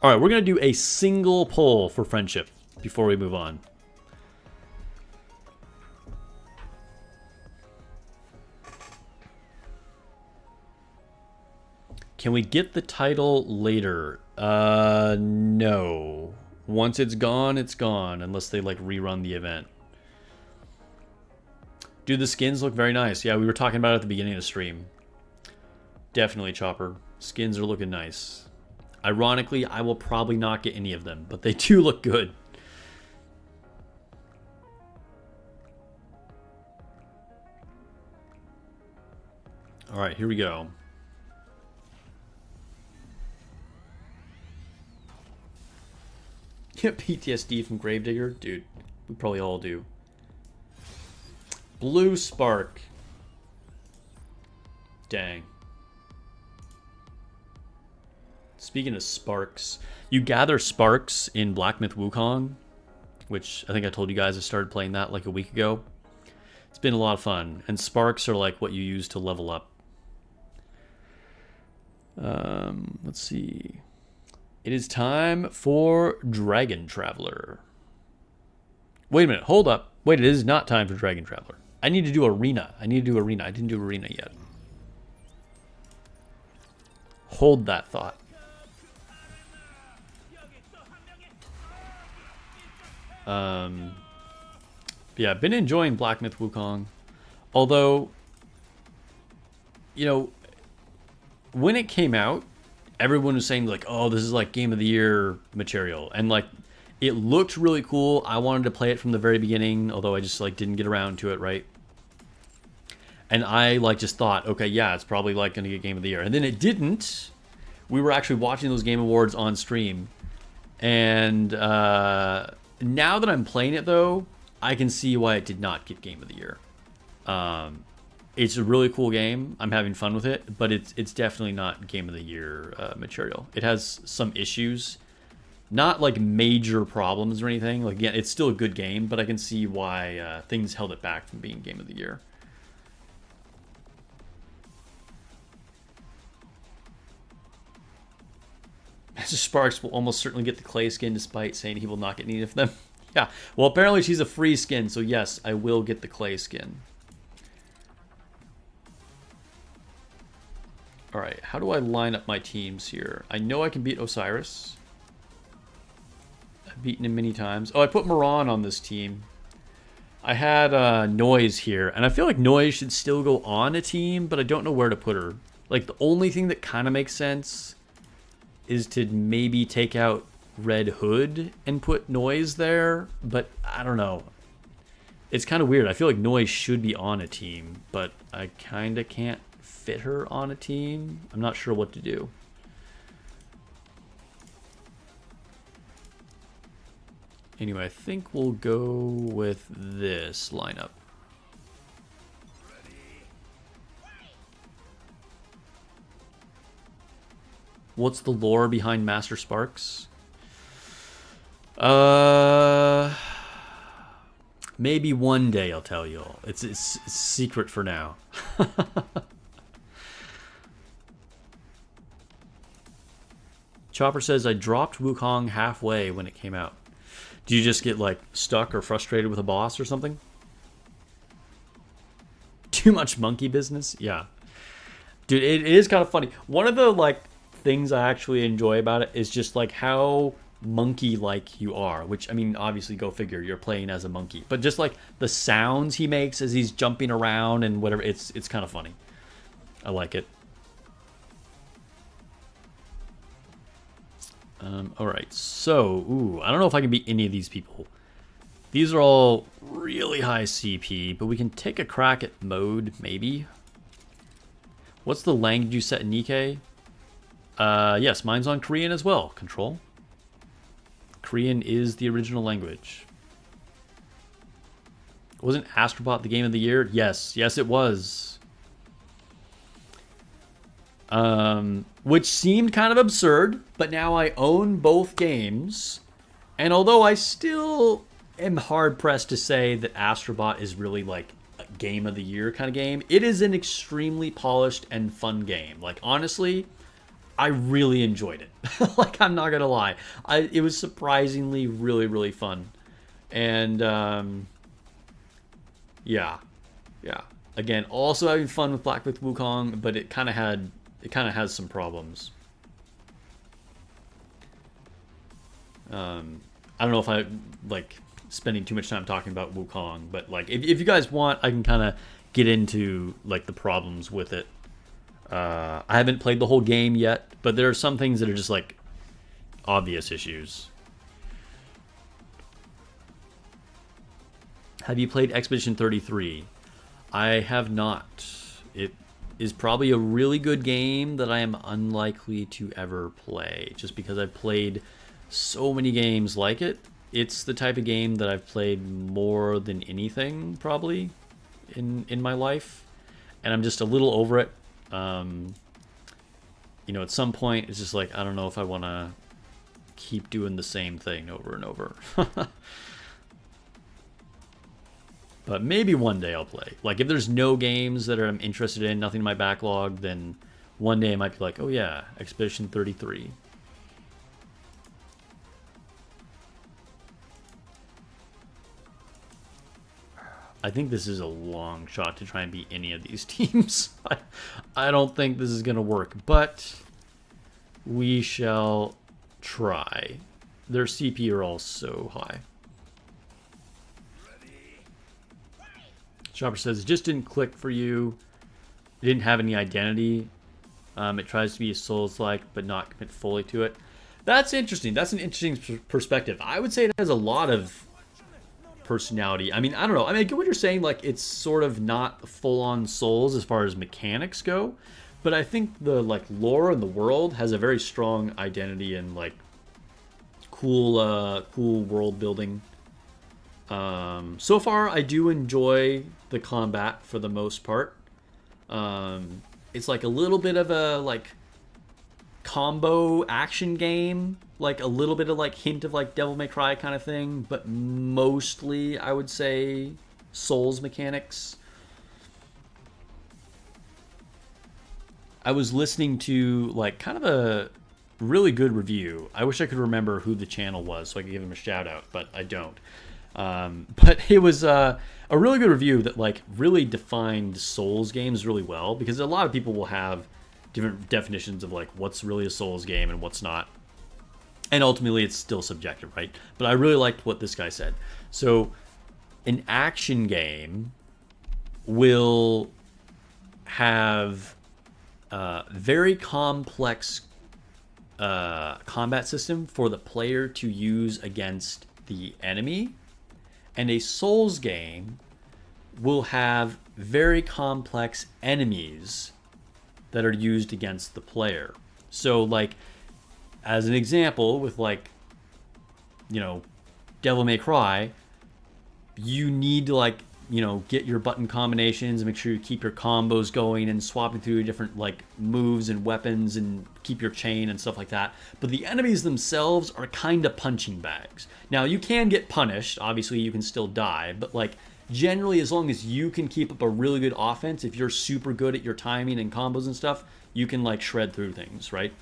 All right, we're going to do a single poll for friendship before we move on. Can we get the title later? No. Once it's gone, unless they like rerun the event. Dude, the skins look very nice. Yeah, we were talking about it at the beginning of the stream. Definitely, Chopper. Skins are looking nice. Ironically, I will probably not get any of them, but they do look good. All right, here we go. PTSD from Gravedigger? Dude, we probably all do. Blue Spark. Dang. Speaking of sparks, you gather sparks in Black Myth Wukong, which I think I told you guys I started playing that like a week ago. It's been a lot of fun, and sparks are like what you use to level up. Let's see. It is time for Dragon Traveler. Wait a minute, hold up. Wait, it is not time for Dragon Traveler. I need to do Arena. I didn't do Arena yet. Hold that thought. Yeah, I've been enjoying Black Myth Wukong. Although, you know, when it came out, everyone was saying like, oh, this is like Game of the Year material. And like, it looked really cool. I wanted to play it from the very beginning, although I just like didn't get around to it, right? And I like just thought, okay, yeah, it's probably like going to get Game of the Year. And then it didn't. We were actually watching those Game Awards on stream. And now that I'm playing it, though, I can see why it did not get Game of the Year. It's a really cool game. I'm having fun with it, but it's definitely not Game of the Year material. It has some issues. Not like major problems or anything. Like, yeah, it's still a good game, but I can see why things held it back from being Game of the Year. Mr. Sparks will almost certainly get the clay skin despite saying he will not get any of them. Yeah, well, apparently she's a free skin, so yes, I will get the clay skin. Alright, how do I line up my teams here? I know I can beat Osiris. I've beaten him many times. Oh, I put Moran on this team. I had Noise here, and I feel like Noise should still go on a team, but I don't know where to put her. Like, the only thing that kind of makes sense is to maybe take out Red Hood and put Noise there, but I don't know. It's kind of weird. I feel like Noise should be on a team, but I kind of can't fit her on a team. I'm not sure what to do. Anyway, I think we'll go with this lineup. What's the lore behind Master Sparks? Maybe one day I'll tell you all. It's secret for now. Chopper says, I dropped Wukong halfway when it came out. Do you just get, like, stuck or frustrated with a boss or something? Too much monkey business? Yeah. Dude, it is kind of funny. One of the, like, things I actually enjoy about it is just, like, how monkey-like you are. Which, I mean, obviously, go figure, you're playing as a monkey. But just, like, the sounds he makes as he's jumping around and whatever, it's kind of funny. I like it. Alright, so, ooh, I don't know if I can beat any of these people. These are all really high CP, but we can take a crack at mode, maybe. What's the language you set in Nikke? Yes, mine's on Korean as well. Control. Korean is the original language. Wasn't Astrobot the game of the year? Yes, yes it was. Which seemed kind of absurd, but now I own both games, and although I still am hard-pressed to say that Astrobot is really, like, a game of the year kind of game, it is an extremely polished and fun game. Like, honestly, I really enjoyed it. Like, I'm not gonna lie. It was surprisingly really, really fun. And, yeah. Again, also having fun with Black Myth Wukong, but it kind of has some problems. I don't know if I like spending too much time talking about Wukong, but like if you guys want, I can kind of get into like the problems with it. I haven't played the whole game yet, but there are some things that are just like obvious issues. Have you played Expedition 33? I have not. It is probably a really good game that I am unlikely to ever play, just because I've played so many games like it. It's the type of game that I've played more than anything, probably, in my life. And I'm just a little over it. You know, at some point, it's just like, I don't know if I want to keep doing the same thing over and over. But maybe one day I'll play. Like, if there's no games that I'm interested in, nothing in my backlog, then one day I might be like, oh yeah, Expedition 33. I think this is a long shot to try and beat any of these teams. I don't think this is going to work, but we shall try. Their CP are all so high. Chopper says, it just didn't click for you. It didn't have any identity. It tries to be Souls-like, but not commit fully to it. That's interesting. That's an interesting perspective. I would say it has a lot of personality. I mean, I don't know. I mean, I get what you're saying. Like, it's sort of not full-on Souls as far as mechanics go. But I think the, like, lore in the world has a very strong identity and, like, cool world building. So far, I do enjoy the combat for the most part. It's like a little bit of a like combo action game, like a little bit of like hint of like Devil May Cry kind of thing, but mostly I would say Souls mechanics. I was listening to like kind of a really good review. I wish I could remember who the channel was so I could give him a shout out, but I don't. But it was a really good review that like really defined Souls games really well, because a lot of people will have different definitions of like what's really a Souls game and what's not. And ultimately, it's still subjective, right? But I really liked what this guy said. So, an action game will have very complex combat system for the player to use against the enemy, and a Souls game will have very complex enemies that are used against the player. So, like, as an example, with like, you know, Devil May Cry, you need to like, you know, get your button combinations and make sure you keep your combos going and swapping through different like moves and weapons and keep your chain and stuff like that. But the enemies themselves are kind of punching bags. Now, you can get punished. Obviously, you can still die. But like, generally, as long as you can keep up a really good offense, if you're super good at your timing and combos and stuff, you can like shred through things, right?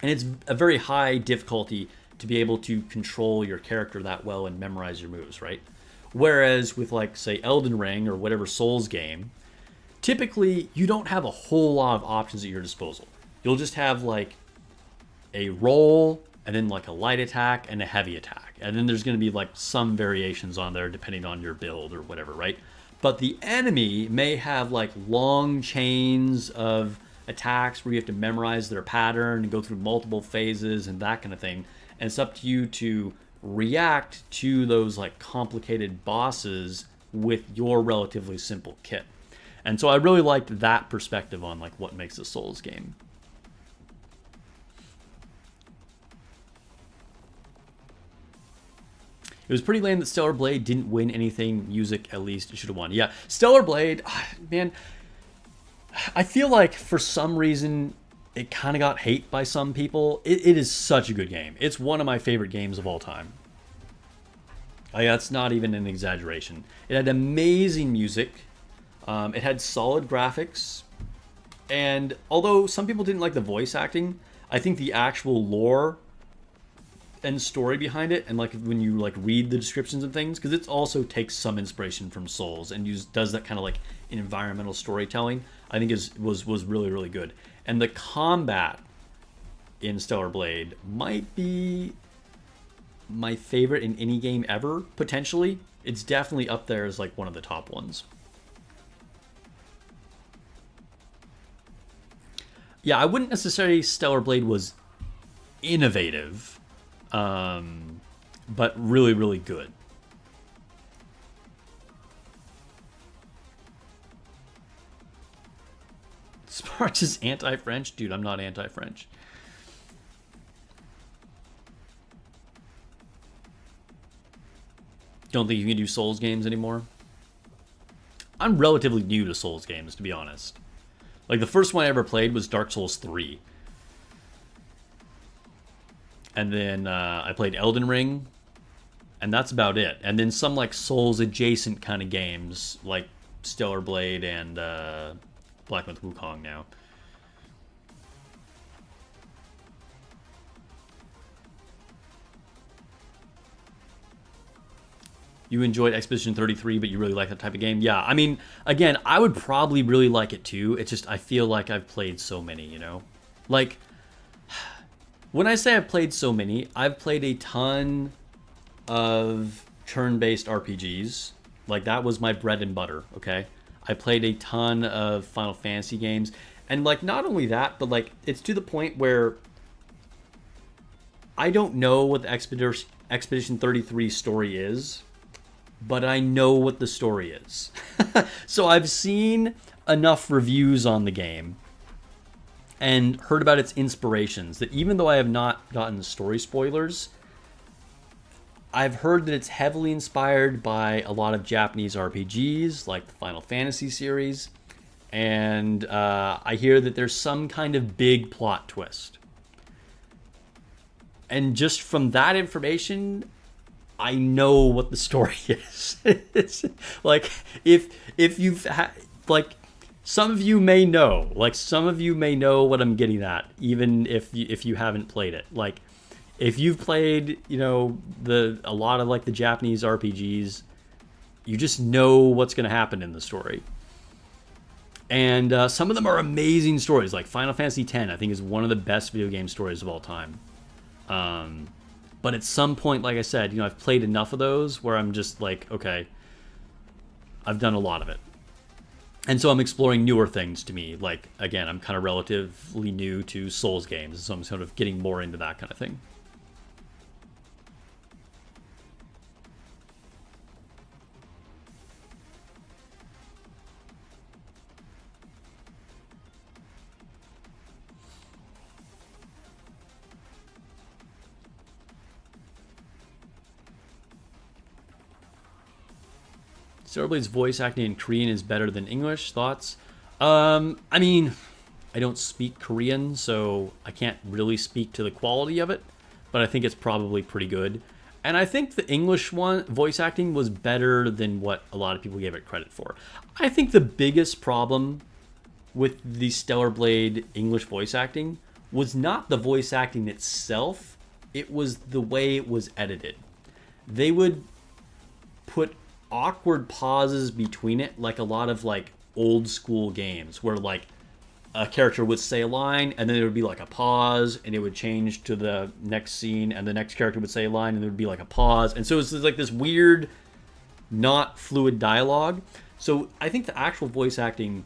And it's a very high difficulty to be able to control your character that well and memorize your moves, right? Whereas with like, say, Elden Ring or whatever Souls game, typically you don't have a whole lot of options at your disposal. You'll just have like a roll and then like a light attack and a heavy attack. And then there's going to be like some variations on there depending on your build or whatever, right? But the enemy may have like long chains of attacks where you have to memorize their pattern and go through multiple phases and that kind of thing. And it's up to you to react to those like complicated bosses with your relatively simple kit. And so I really liked that perspective on like what makes a Souls game. It was pretty lame that Stellar Blade didn't win anything music, at least it should have won. Yeah, Stellar Blade, man, I feel like for some reason it kind of got hate by some people. It is such a good game. It's one of my favorite games of all time. Like, that's not even an exaggeration. It had amazing music. It had solid graphics. And although some people didn't like the voice acting, I think the actual lore and story behind it, and like when you like read the descriptions and things, because it also takes some inspiration from Souls and does that kind of like environmental storytelling, I think was really, really good. And the combat in Stellar Blade might be my favorite in any game ever, potentially. It's definitely up there as like one of the top ones. Yeah, I wouldn't necessarily say Stellar Blade was innovative, but really, really good. Sparks is anti-French? Dude, I'm not anti-French. Don't think you can do Souls games anymore? I'm relatively new to Souls games, to be honest. Like, the first one I ever played was Dark Souls 3. And then I played Elden Ring, and that's about it. And then some, like, Souls-adjacent kind of games, like Stellar Blade and Black Myth Wukong now. You enjoyed Expedition 33, but you really like that type of game? Yeah, I mean, again, I would probably really like it too. It's just, I feel like I've played so many, you know? Like, when I say I've played so many, I've played a ton of turn-based RPGs. Like, that was my bread and butter, okay? I played a ton of Final Fantasy games. And, like, not only that, but, like, it's to the point where I don't know what the Expedition 33 story is, but I know what the story is. So I've seen enough reviews on the game and heard about its inspirations that even though I have not gotten story spoilers, I've heard that it's heavily inspired by a lot of Japanese RPGs, like the Final Fantasy series, and I hear that there's some kind of big plot twist. And just from that information, I know what the story is. It's like, if you've like, some of you may know, like, some of you may know what I'm getting at, even if you haven't played it. Like, if you've played, you know, a lot of like the Japanese RPGs, you just know what's going to happen in the story. And some of them are amazing stories. Like Final Fantasy X, I think, is one of the best video game stories of all time. But at some point, like I said, I've played enough of those where I'm just like, okay, I've done a lot of it. And so I'm exploring newer things to me. Like, again, I'm kind of relatively new to Souls games, so I'm sort of getting more into that kind of thing. Starblades voice acting in Korean is better than English. Thoughts? I mean, I don't speak Korean, so I can't really speak to the quality of it, but I think it's probably pretty good. And I think the English one voice acting was better than what a lot of people gave it credit for. I think the biggest problem with the Stellar Blade English voice acting was not the voice acting itself, it was the way it was edited. They would put awkward pauses between it, like a lot of like old school games where like a character would say a line and then there would be like a pause and it would change to the next scene and the next character would say a line and there would be like a pause, and so it's like this weird not fluid dialogue. So I think the actual voice acting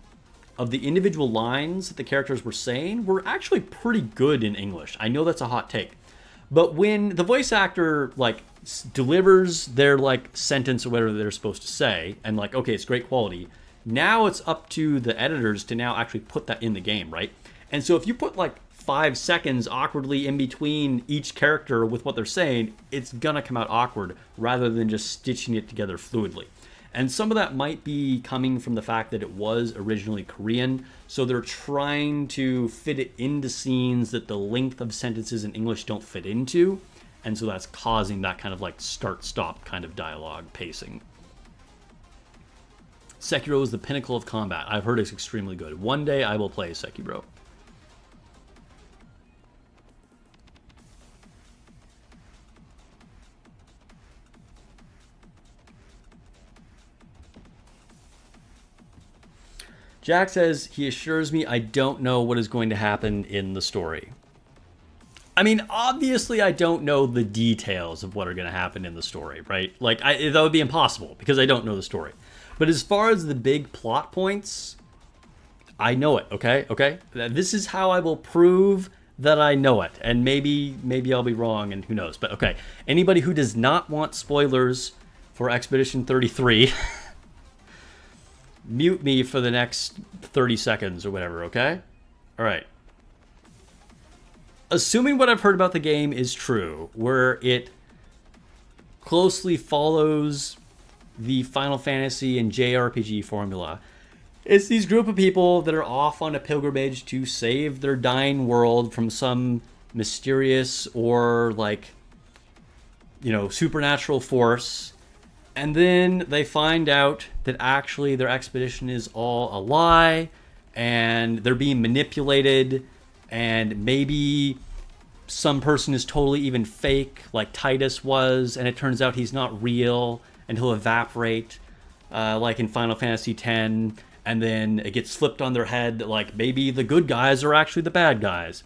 of the individual lines that the characters were saying were actually pretty good in English. I know that's a hot take, but when the voice actor like delivers their like sentence or whatever they're supposed to say and like, okay, it's great quality, now it's up to the editors to now actually put that in the game, right? And so if you put like 5 seconds awkwardly in between each character with what they're saying, it's gonna come out awkward rather than just stitching it together fluidly. And some of that might be coming from the fact that it was originally Korean, so they're trying to fit it into scenes that the length of sentences in English don't fit into. And so that's causing that kind of like start-stop kind of dialogue pacing. Sekiro is the pinnacle of combat. I've heard it's extremely good. One day I will play Sekiro. Jack says he assures me I don't know what is going to happen in the story. I mean, obviously I don't know the details of what are going to happen in the story, right? Like, that would be impossible because I don't know the story. But as far as the big plot points, I know it, okay? Okay? This is how I will prove that I know it. And maybe I'll be wrong, and who knows. But okay, anybody who does not want spoilers for Expedition 33, mute me for the next 30 seconds or whatever, okay? All right. Assuming what I've heard about the game is true, where it closely follows the Final Fantasy and JRPG formula, it's these group of people that are off on a pilgrimage to save their dying world from some mysterious or like, supernatural force. And then they find out that actually their expedition is all a lie and they're being manipulated, and maybe some person is totally even fake like Titus was, and it turns out he's not real and he'll evaporate like in Final Fantasy X, and then it gets flipped on their head that like maybe the good guys are actually the bad guys.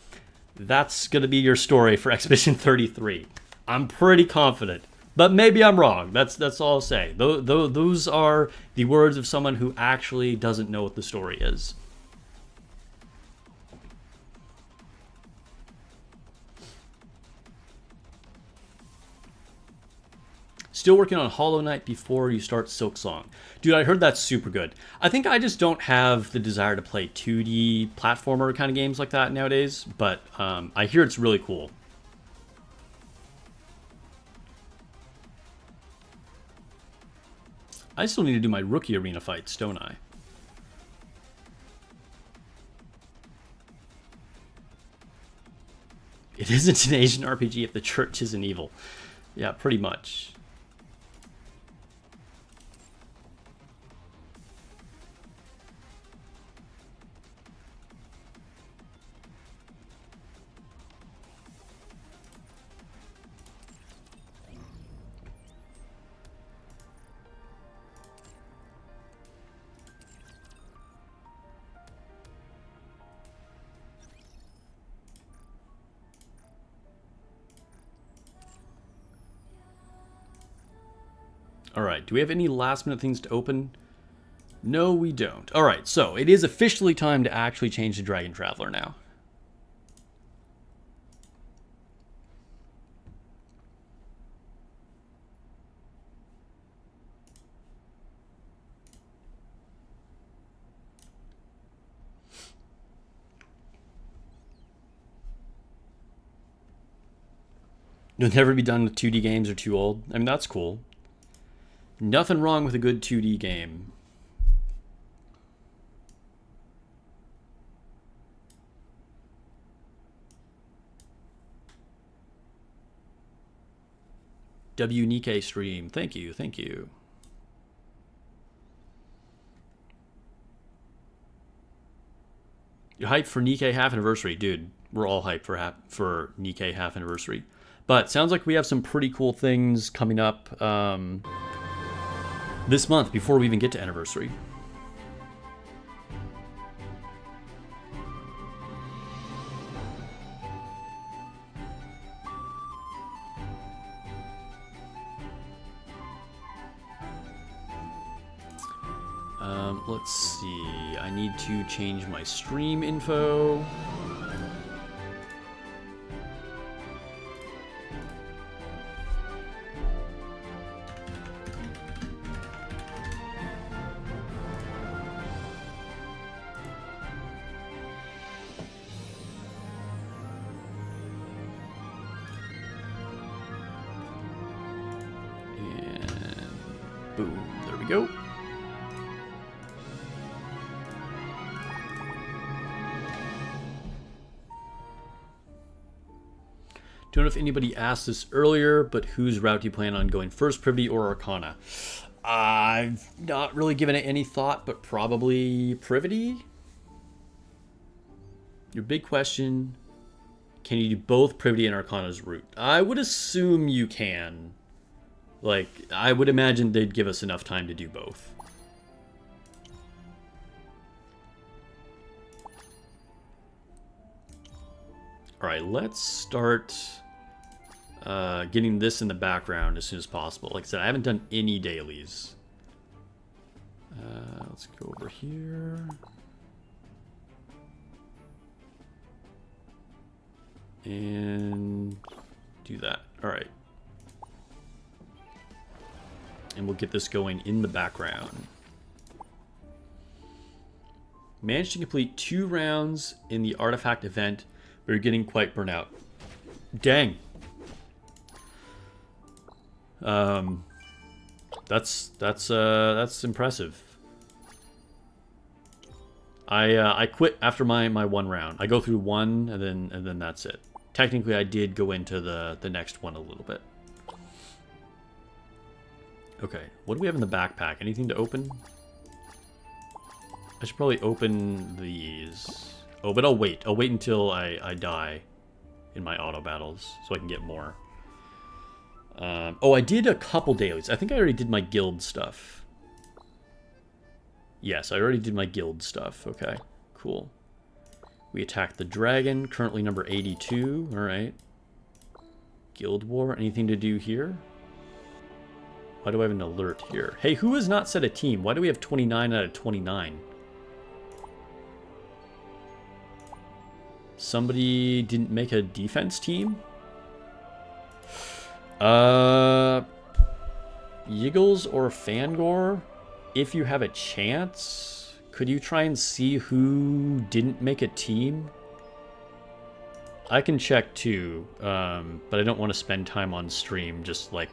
That's going to be your story for Expedition 33. I'm pretty confident, but maybe I'm wrong. That's all I'll say. Those are the words of someone who actually doesn't know what the story is. Still working on Hollow Knight before you start Silksong. Dude, I heard that's super good. I think I just don't have the desire to play 2D platformer kind of games like that nowadays, but I hear it's really cool. I still need to do my rookie arena fights, don't I? It isn't an Asian RPG if the church isn't evil. Yeah, pretty much. Alright, do we have any last minute things to open? No, we don't. Alright, so it is officially time to actually change to Dragon Traveler now. You'll never be done with 2D games or too old. I mean, that's cool. Nothing wrong with a good 2D game. Nikke stream. Thank you, thank you. You're hyped for Nikke half anniversary, dude. We're all hyped for Nikke half anniversary. But sounds like we have some pretty cool things coming up this month before we even get to anniversary. Let's see. I need to change my stream info. Boom, there we go. Don't know if anybody asked this earlier, but whose route do you plan on going first, Privity or Arcana? I've not really given it any thought, but probably Privity. Your big question, can you do both Privity and Arcana's route? I would assume you can. Like, I would imagine they'd give us enough time to do both. Alright, let's start getting this in the background as soon as possible. Like I said, I haven't done any dailies. Let's go over here. And do that. Alright. And we'll get this going in the background. Managed to complete 2 rounds in the artifact event, but you're getting quite burnt out. Dang. That's impressive. I quit after my 1 round. I go through 1 and then that's it. Technically, I did go into the next one a little bit. Okay, what do we have in the backpack? Anything to open? I should probably open these. Oh, but I'll wait. I'll wait until I die in my auto battles so I can get more. Oh, I did a couple dailies. I think I already did my guild stuff. Yes, I already did my guild stuff. Okay, cool. We attacked the dragon, currently number 82. All right. Guild War, anything to do here? Why do I have an alert here? Hey, who has not set a team? Why do we have 29 out of 29? Somebody didn't make a defense team? Yiggles or Fangor? If you have a chance, could you try and see who didn't make a team? I can check too, but I don't want to spend time on stream just like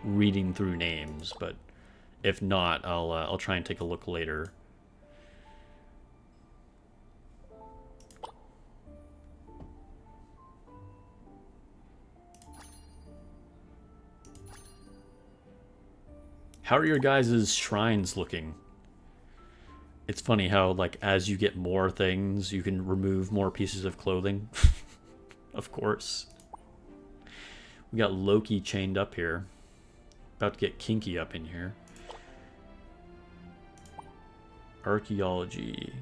reading through names, but if not, I'll try and take a look later. How are your guys' shrines looking? It's funny how, like, as you get more things, you can remove more pieces of clothing. Of course. We got Loki chained up here. About to get kinky up in here. Archaeology.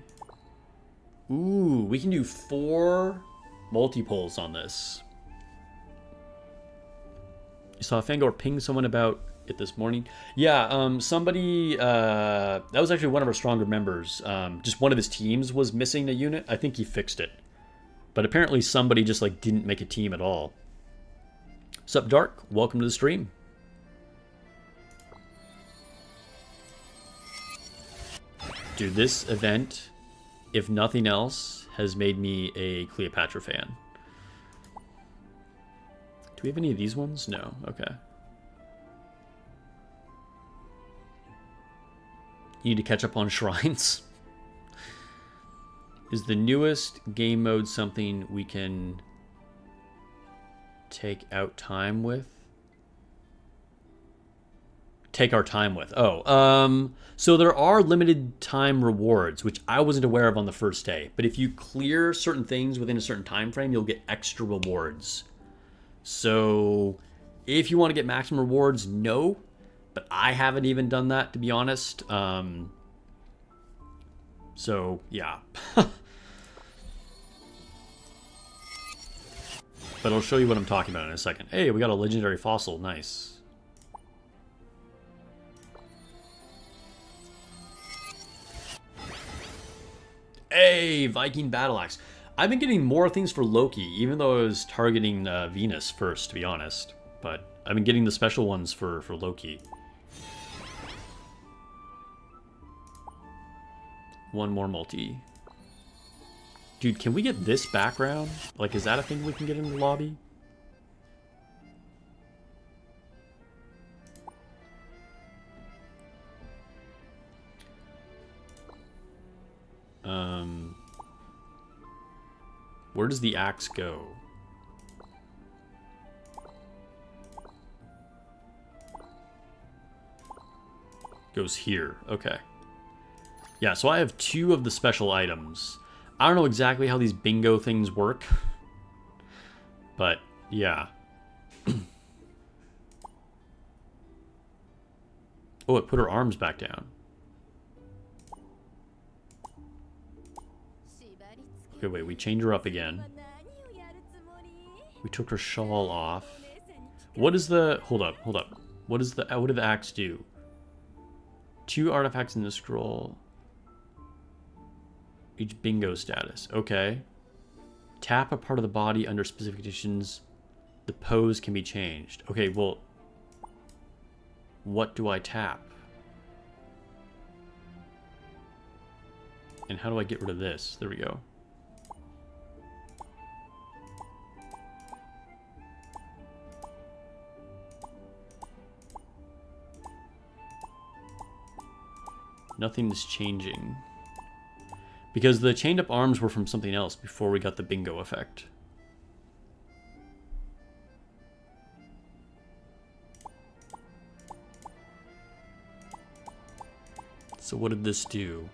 Ooh, we can do 4 multi-polls on this. You saw Fangor ping someone about it this morning. Yeah, somebody, that was actually one of our stronger members. Just one of his teams was missing a unit. I think he fixed it. But apparently somebody just like didn't make a team at all. Sup, Dark? Welcome to the stream. Dude, this event, if nothing else, has made me a Cleopatra fan. Do we have any of these ones? No. Okay. You need to catch up on shrines. Is the newest game mode something we can take out time with? Take our time with. Oh, so there are limited time rewards, which I wasn't aware of on the first day. But if you clear certain things within a certain time frame, you'll get extra rewards. So if you want to get maximum rewards, no. But I haven't even done that, to be honest. So, yeah. But I'll show you what I'm talking about in a second. Hey, we got a legendary fossil. Nice. Hey, Viking Battle Axe. I've been getting more things for Loki, even though I was targeting Venus first, to be honest. But I've been getting the special ones for Loki. One more multi. Dude, can we get this background? Like, is that a thing we can get in the lobby? Where does the axe go? Goes here. Okay. Yeah, so I have 2 of the special items. I don't know exactly how these bingo things work. But, yeah. Oh, it put her arms back down. Okay, wait, we changed her up again. We took her shawl off. What is the... Hold up. What did the axe do? 2 artifacts in the scroll. Each bingo status. Okay. Tap a part of the body under specific conditions. The pose can be changed. Okay, well... What do I tap? And how do I get rid of this? There we go. Nothing's changing. Because the chained up arms were from something else before we got the bingo effect. So what did this do?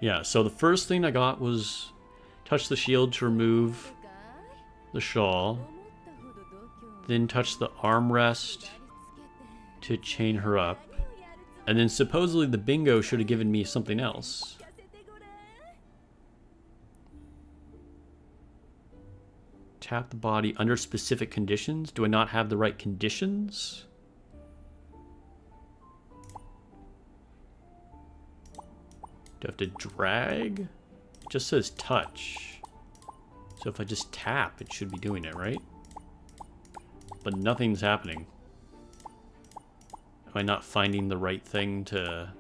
Yeah, so the first thing I got was touch the shield to remove the shawl. Then touch the armrest to chain her up. And then supposedly the bingo should have given me something else. Tap the body under specific conditions. Do I not have the right conditions? Do I have to drag? It just says touch. So if I just tap, it should be doing it, right? But nothing's happening. Am I not finding the right thing to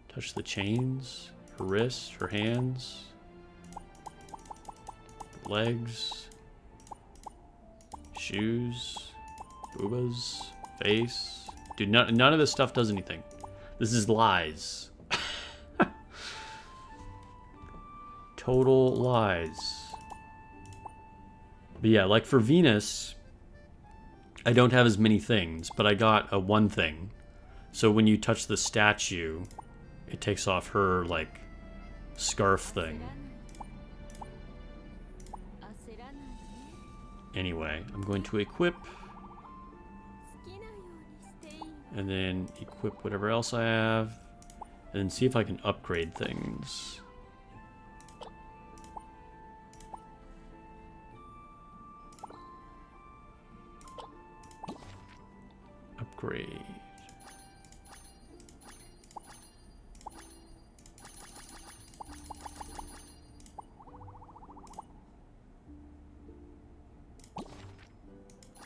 touch the chains? Her wrists, her hands, legs, shoes, boobas, face. Dude, none of this stuff does anything. This is lies. Total lies. But yeah, like for Venus, I don't have as many things, but I got a one thing. So when you touch the statue, it takes off her, like, scarf thing. Anyway, I'm going to equip. And then equip whatever else I have. and see if I can upgrade things. Upgrade.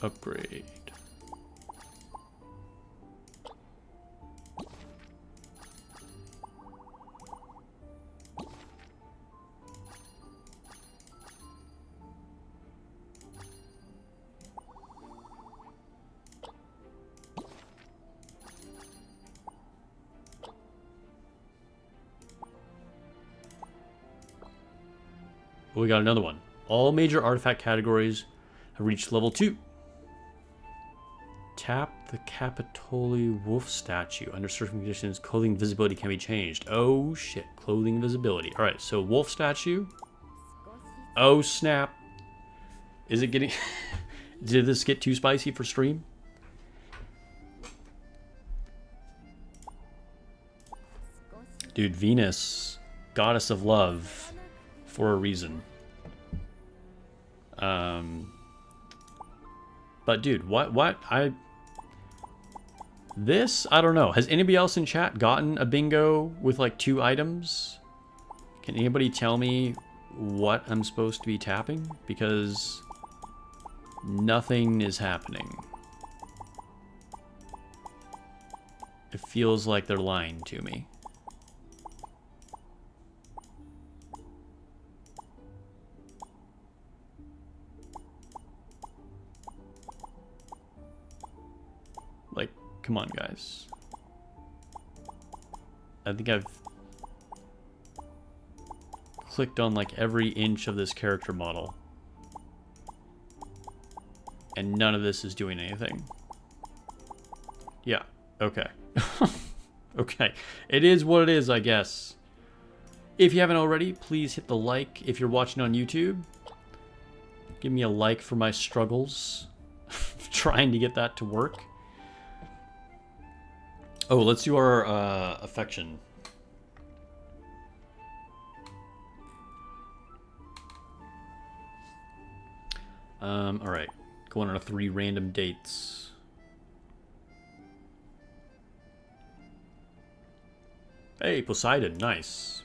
Upgrade. We got another one. All major artifact categories have reached level 2. Tap the Capitoli wolf statue. Under certain conditions, clothing visibility can be changed. Oh shit, clothing visibility. Alright, so wolf statue. Oh snap. Is it getting... Did this get too spicy for stream? Dude, Venus, goddess of love, for a reason. But dude, what? This, I don't know. Has anybody else in chat gotten a bingo with like 2 items? Can anybody tell me what I'm supposed to be tapping? Because nothing is happening. It feels like they're lying to me. Like, come on, guys. I think I've clicked on like every inch of this character model, and none of this is doing anything. Yeah, okay. Okay, it is what it is, I guess. If you haven't already, please hit the like. If you're watching on YouTube, give me a like for my struggles trying to get that to work. Oh, let's do our affection. All right, going on to 3 random dates. Hey, Poseidon, nice.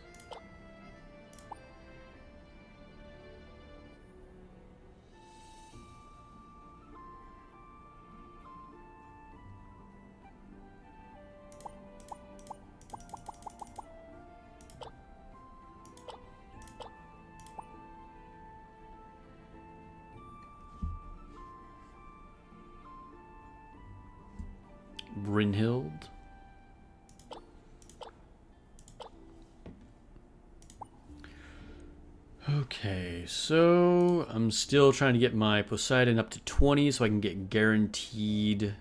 Brynhild. Okay, so I'm still trying to get my Poseidon up to 20 so I can get guaranteed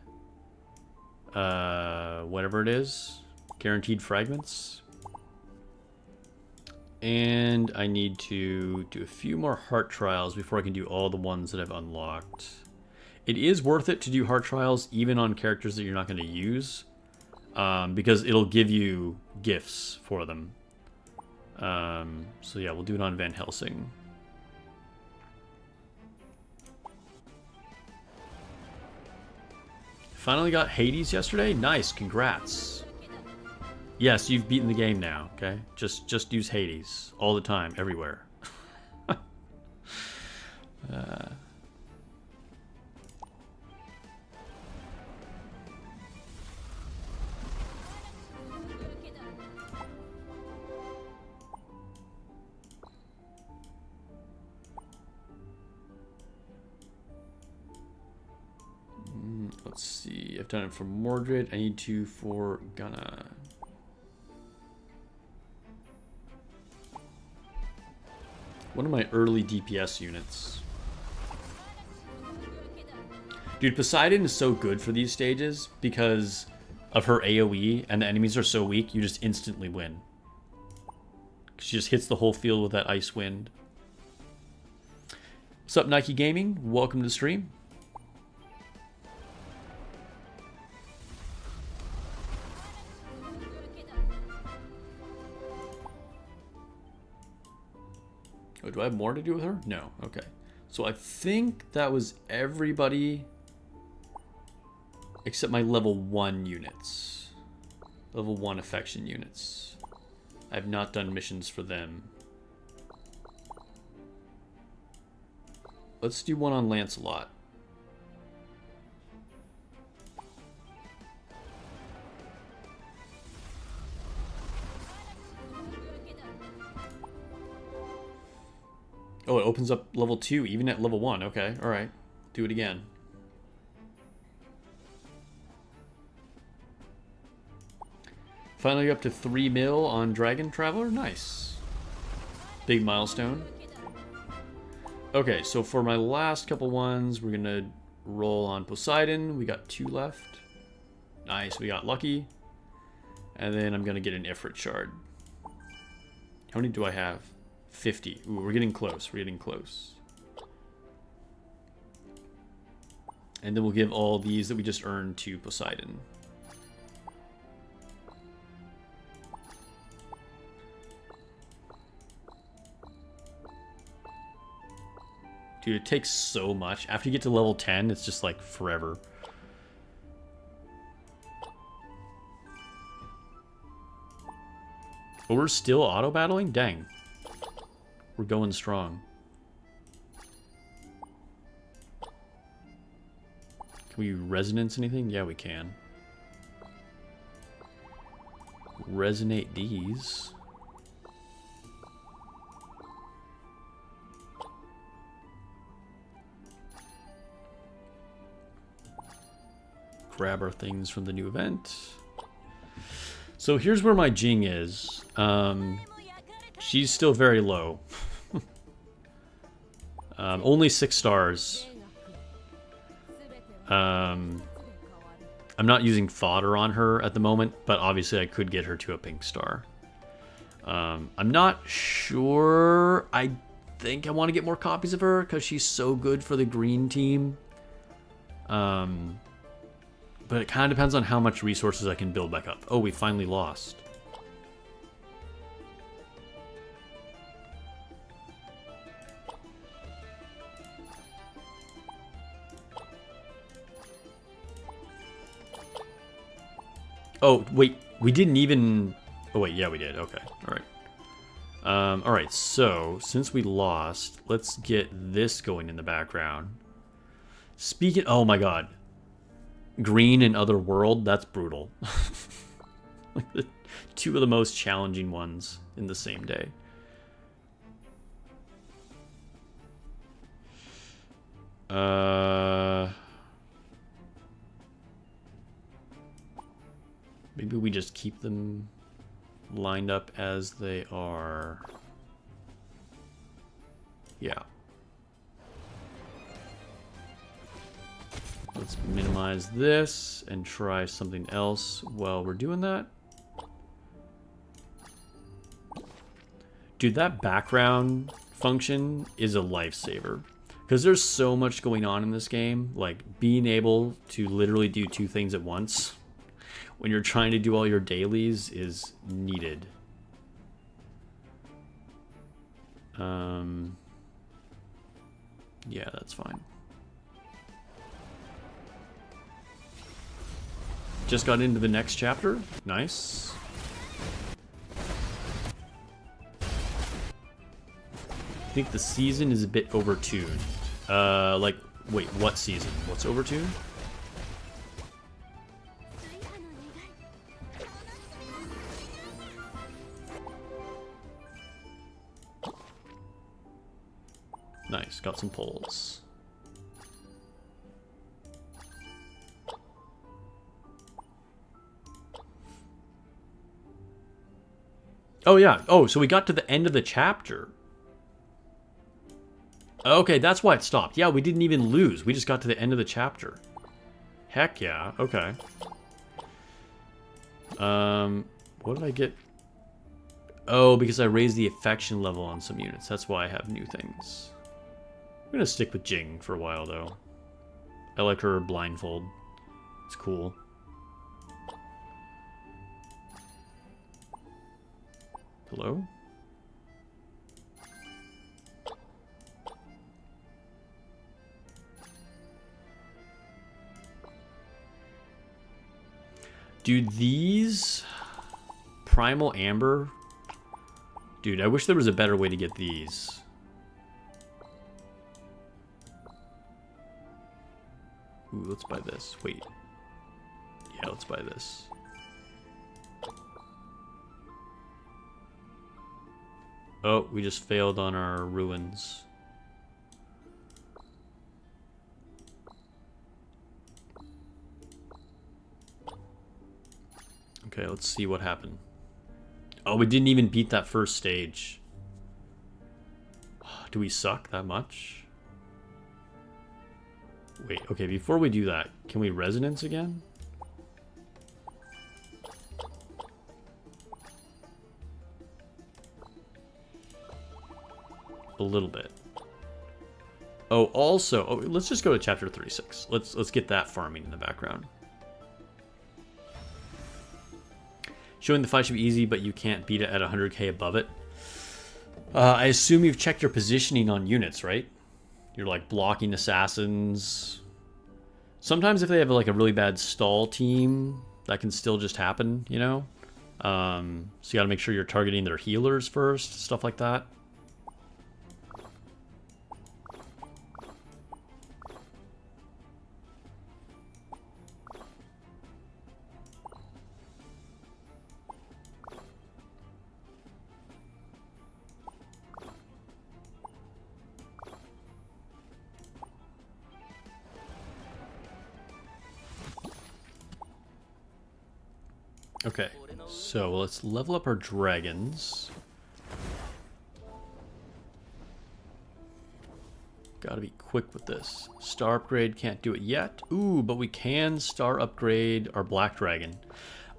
whatever it is, guaranteed fragments. And I need to do a few more heart trials before I can do all the ones that I've unlocked. It is worth it to do heart trials even on characters that you're not going to use, because it'll give you gifts for them. So yeah, we'll do it on Van Helsing. Finally got Hades yesterday? Nice, congrats. Yes, you've beaten the game now, okay? Just use Hades all the time, everywhere. Let's see, I've done it for Mordred. I need to for Gunna. One of my early DPS units. Dude, Poseidon is so good for these stages because of her AoE, and the enemies are so weak, you just instantly win. She just hits the whole field with that ice wind. What's up, Nikke Gaming? Welcome to the stream. Oh, do I have more to do with her? No. Okay. So I think that was everybody except my level 1 units. Level 1 affection units. I have not done missions for them. Let's do one on Lancelot. Oh, it opens up level 2, even at level 1. Okay, alright. Do it again. Finally up to 3 mil on Dragon Traveler. Nice. Big milestone. Okay, so for my last couple ones, we're going to roll on Poseidon. We got 2 left. Nice, we got lucky. And then I'm going to get an Ifrit shard. How many do I have? 50. Ooh, we're getting close. We're getting close. And then we'll give all these that we just earned to Poseidon. Dude, it takes so much. After you get to level 10, it's just like forever. But we're still auto-battling? Dang. We're going strong. Can we resonance anything? Yeah, we can. Resonate these. Grab our things from the new event. So here's where my Jing is. She's still very low. Only 6 stars. I'm not using fodder on her at the moment, but obviously I could get her to a pink star. I'm not sure. I think I want to get more copies of her because she's so good for the green team. But it kind of depends on how much resources I can build back up. Oh, we finally lost. Oh, wait, we didn't even... Oh, wait, yeah, we did. Okay, all right. All right, so since we lost, let's get this going in the background. Speaking... Oh, my God. Green and Otherworld, that's brutal. Like the 2 of the most challenging ones in the same day. Maybe we just keep them lined up as they are. Yeah. Let's minimize this and try something else while we're doing that. Dude, that background function is a lifesaver. Because there's so much going on in this game. Like, being able to literally do 2 things at once when you're trying to do all your dailies is needed. Yeah, that's fine. Just got into the next chapter. Nice. I think the season is a bit overtuned. Like, wait, what season? What's overtuned? Nice, got some poles. Oh, yeah. Oh, so we got to the end of the chapter. Okay, that's why it stopped. Yeah, we didn't even lose. We just got to the end of the chapter. Heck yeah. Okay. What did I get? Oh, because I raised the affection level on some units. That's why I have new things. I'm gonna stick with Jing for a while, though. I like her blindfold. It's cool. Hello? Dude, these... Primal Amber... Dude, I wish there was a better way to get these. Ooh, let's buy this. Wait. Yeah, let's buy this. Oh, we just failed on our ruins. Okay, let's see what happened. Oh, we didn't even beat that first stage. Do we suck that much? Wait, okay, before we do that, can we resonance again? A little bit. Oh, also, oh, let's just go to chapter 36. Let's get that farming in the background. Showing the fight should be easy, but you can't beat it at 100k above it. I assume you've checked your positioning on units, right? You're like blocking assassins. Sometimes if they have like a really bad stall team, that can still just happen, you know? So you gotta make sure you're targeting their healers first, stuff like that. Okay, so let's level up our dragons. Gotta be quick with this. Star upgrade, can't do it yet. Ooh, but we can star upgrade our black dragon.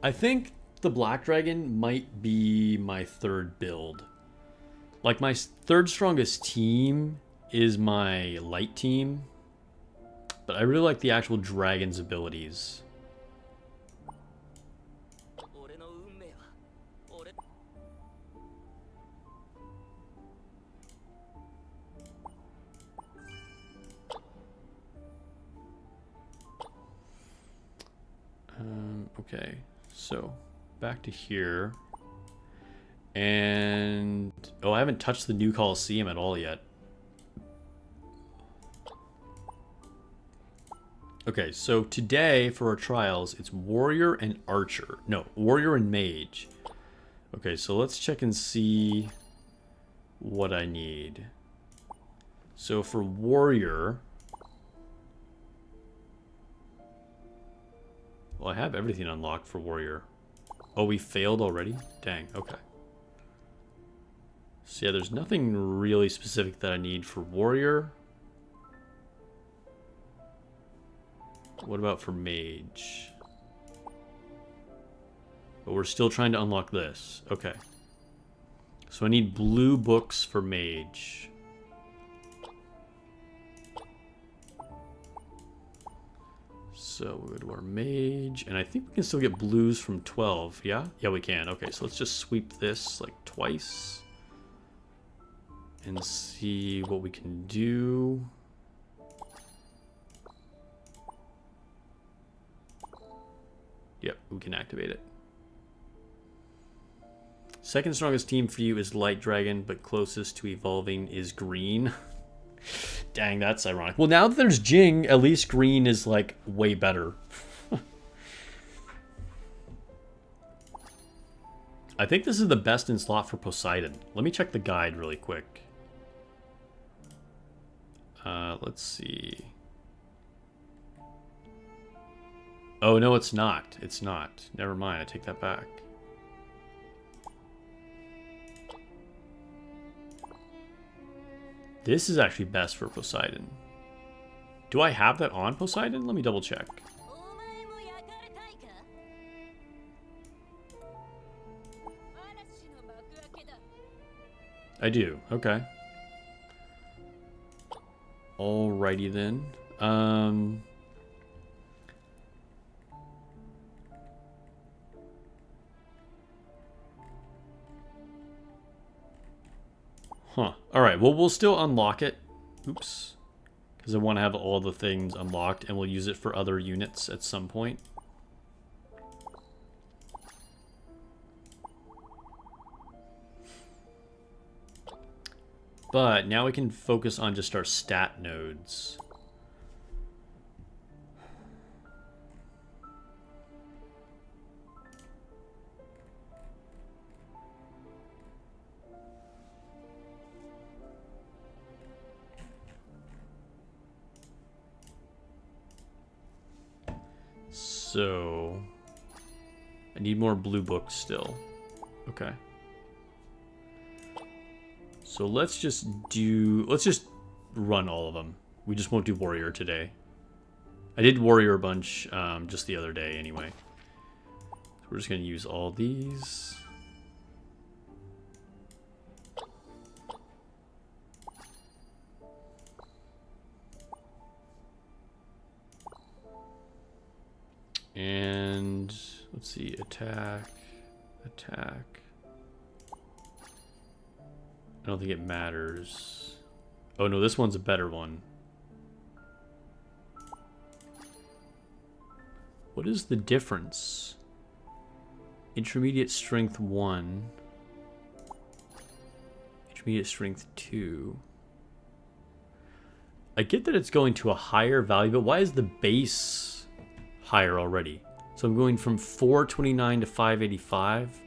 I think the black dragon might be my third build. Like my third strongest team is my light team, but I really like the actual dragon's abilities. Okay, so back to here. And oh, I haven't touched the new Coliseum at all yet. Okay, so today for our trials, it's warrior and archer. No, warrior and mage. Okay, so let's check and see what I need. So for warrior, well, I have everything unlocked for warrior. Oh, we failed already? Dang, okay. So yeah, there's nothing really specific that I need for warrior. What about for mage? But we're still trying to unlock this. Okay. So I need blue books for mage. So we go to our mage, and I think we can still get blues from 12, yeah? Yeah, we can. Okay, so let's just sweep this like twice and see what we can do. Yep, we can activate it. Second strongest team for you is light dragon, but closest to evolving is green. Dang, that's ironic. Well, now that there's Jing, at least green is, like, way better. I think this is the best in slot for Poseidon. Let me check the guide really quick. Let's see. Oh, no, it's not. It's not. Never mind, I take that back. This is actually best for Poseidon. Do I have that on Poseidon? Let me double check. I do. Okay. Alrighty then. Huh. Alright, well, we'll still unlock it. Oops. Because I want to have all the things unlocked, and we'll use it for other units at some point. But now we can focus on just our stat nodes. So, I need more blue books still. Okay. So let's just run all of them. We just won't do warrior today. I did warrior a bunch just the other day anyway. So we're just gonna use all these. And let's see, attack. I don't think it matters. Oh no, this one's a better one. What is the difference? Intermediate strength 1. Intermediate strength 2. I get that it's going to a higher value, but why is the base higher already? So I'm going from 429 to 585.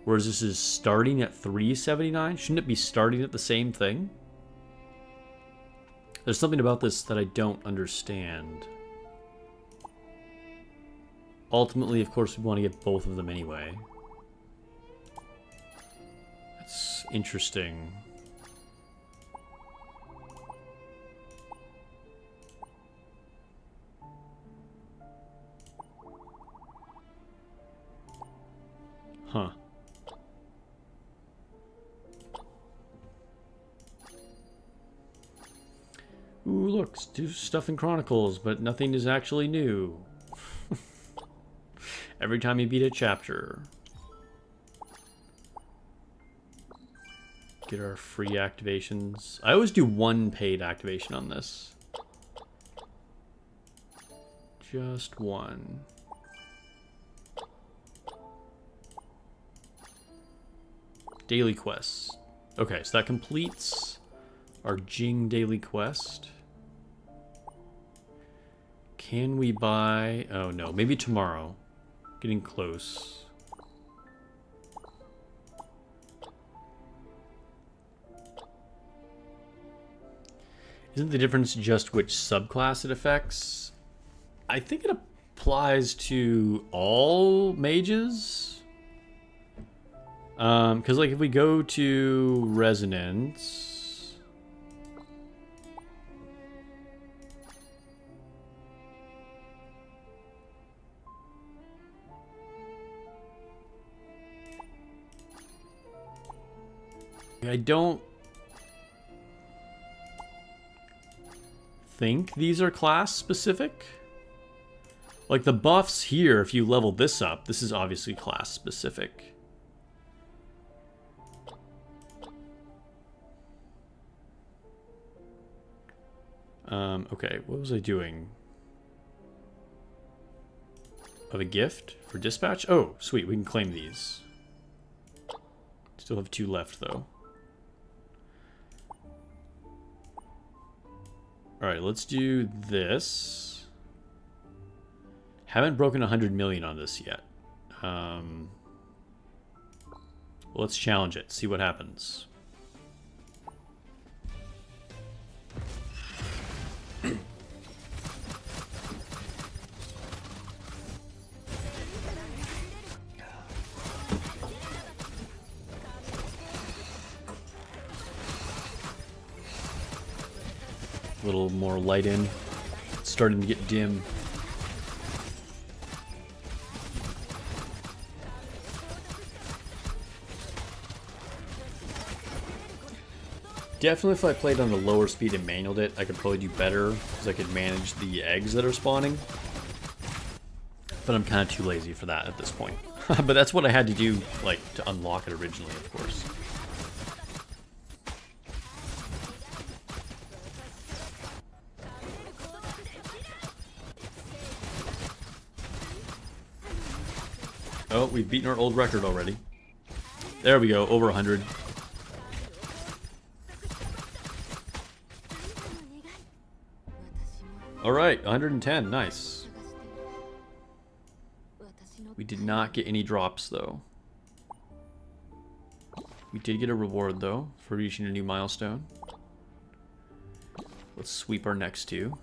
Whereas this is starting at 379? Shouldn't it be starting at the same thing? There's something about this that I don't understand. Ultimately, of course, we want to get both of them anyway. That's interesting. Huh. Ooh, look, do stuff in Chronicles, but nothing is actually new. Every time you beat a chapter. Get our free activations. I always do one paid activation on this. Just one. Daily quests. Okay, so that completes our Jing daily quest. Can we buy... Oh no, maybe tomorrow. Getting close. Isn't the difference just which subclass it affects? I think it applies to all mages. Because like if we go to Resonance... I don't think these are class specific. Like the buffs here, if you level this up, this is obviously class specific. Okay, what was I doing? Of a gift for dispatch? Oh, sweet, we can claim these. Still have 2 left though. Alright, let's do this. Haven't broken 100 million on this yet. Let's challenge it, see what happens. A little more light in. It's starting to get dim. Definitely if I played on the lower speed and manualed it, I could probably do better because I could manage the eggs that are spawning. But I'm kind of too lazy for that at this point. But that's what I had to do, like, to unlock it originally, of course. Oh, we've beaten our old record already. There we go, over 100. Alright, 110. Nice. We did not get any drops, though. We did get a reward, though, for reaching a new milestone. Let's sweep our next two.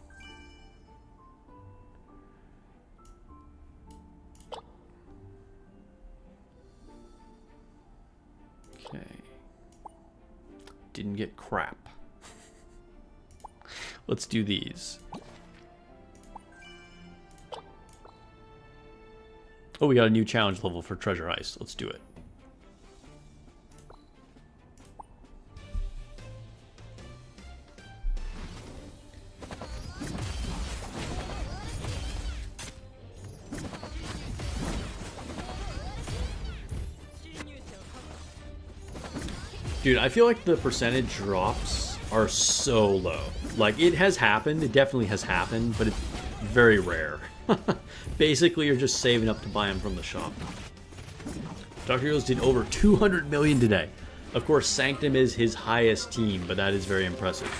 Okay. Didn't get crap. Let's do these. Oh, we got a new challenge level for Treasure Heist. Let's do it. Dude, I feel like the percentage drops are so low. Like, it has happened. It definitely has happened, but it's very rare. Basically, you're just saving up to buy them from the shop. Dr. Heroes did over 200 million today. Of course, Sanctum is his highest team, but that is very impressive.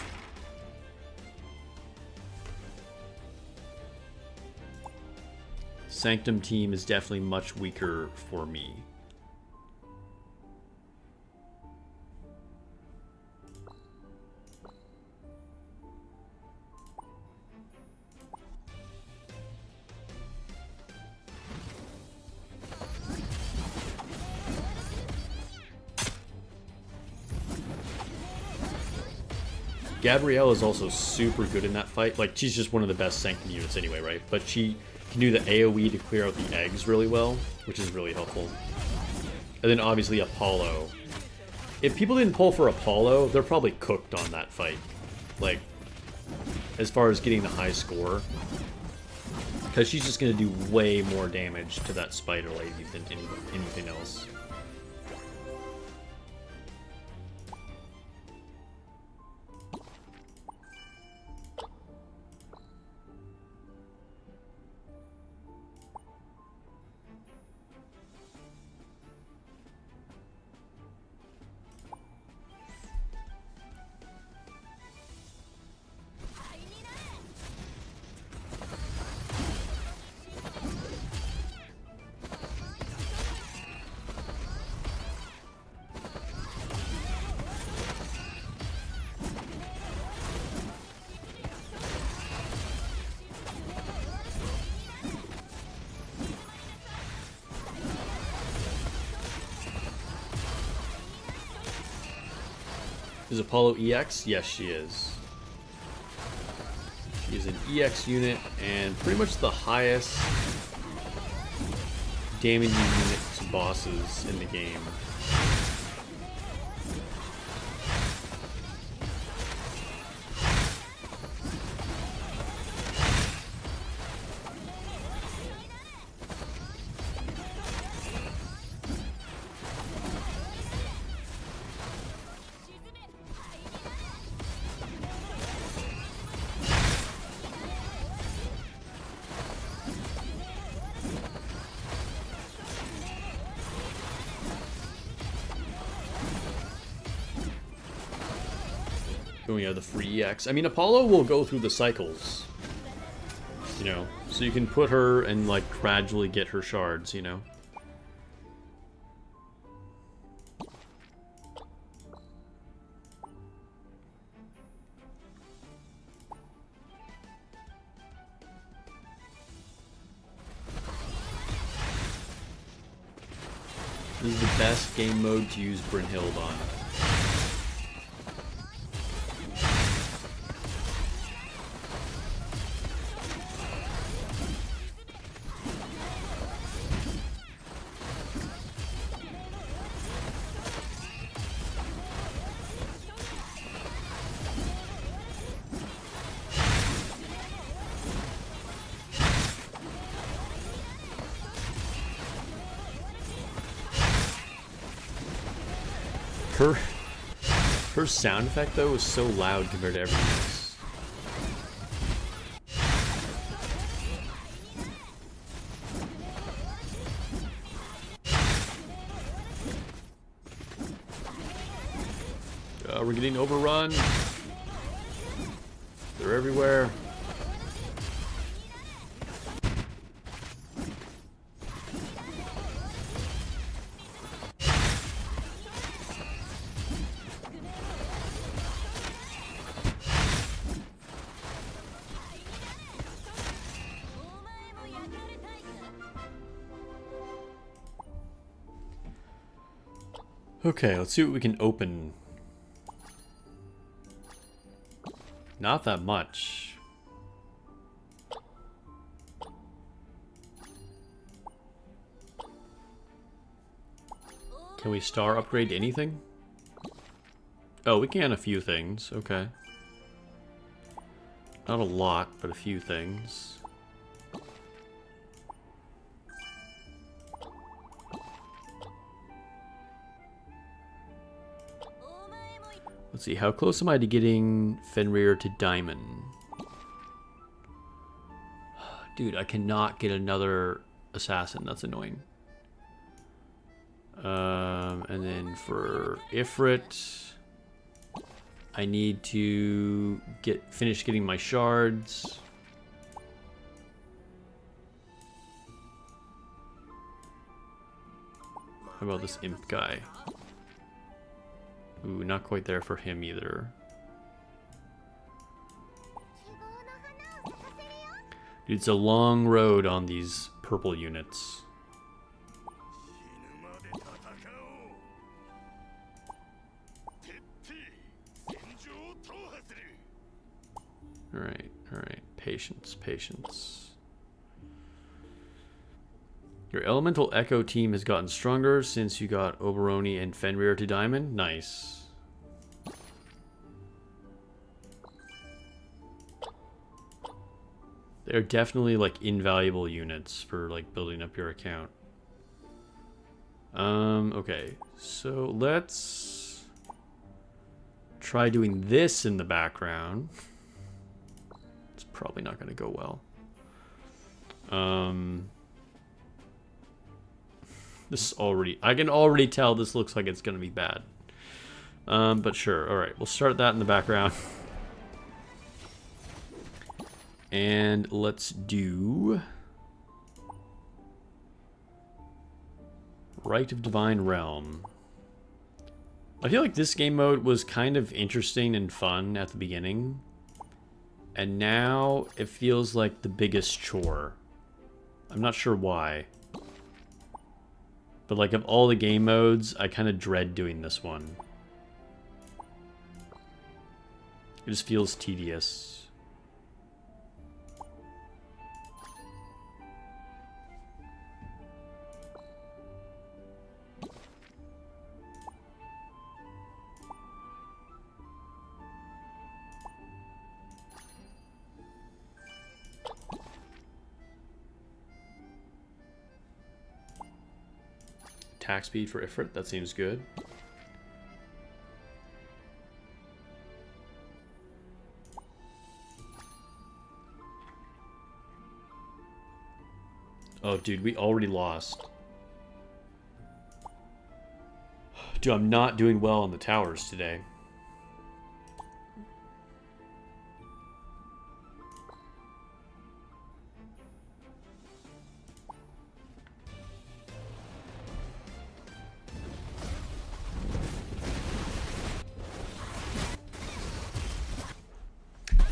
Sanctum team is definitely much weaker for me. Gabrielle is also super good in that fight. Like, she's just one of the best Sanctum units anyway, right? But she can do the AoE to clear out the eggs really well, which is really helpful. And then obviously Apollo. If people didn't pull for Apollo, they're probably cooked on that fight. Like, as far as getting the high score. Because she's just going to do way more damage to that spider lady than anything else. Is Apollo EX? Yes, she is. She is an EX unit and pretty much the highest damaging unit to bosses in the game. Oh yeah, the free EX. I mean, Apollo will go through the cycles, you know, so you can put her and like gradually get her shards, you know. This is the best game mode to use Brynhild on. Her sound effect though is so loud compared to everything else. We're getting overrun. They're everywhere. Okay, let's see what we can open. Not that much. Can we star upgrade anything? Oh, we can a few things. Okay. Not a lot, but a few things. Let's see, how close am I to getting Fenrir to Diamond? Dude, I cannot get another assassin. That's annoying. And then for Ifrit, I need to finish getting my shards. How about this imp guy? Ooh, not quite there for him either. Dude, it's a long road on these purple units. Alright. Patience, patience. Your elemental echo team has gotten stronger since you got Oberoni and Fenrir to Diamond. Nice. They're definitely like invaluable units for like building up your account. Okay. So let's try doing this in the background. It's probably not going to go well. This is already... I can already tell this looks like it's going to be bad. But sure. Alright, we'll start that in the background. And let's do... Rite of Divine Realm. I feel like this game mode was kind of interesting and fun at the beginning. And now it feels like the biggest chore. I'm not sure why. But like of all the game modes, I kind of dread doing this one. It just feels tedious. Attack speed for Ifrit, that seems good. Oh, dude, we already lost. Dude, I'm not doing well on the towers today.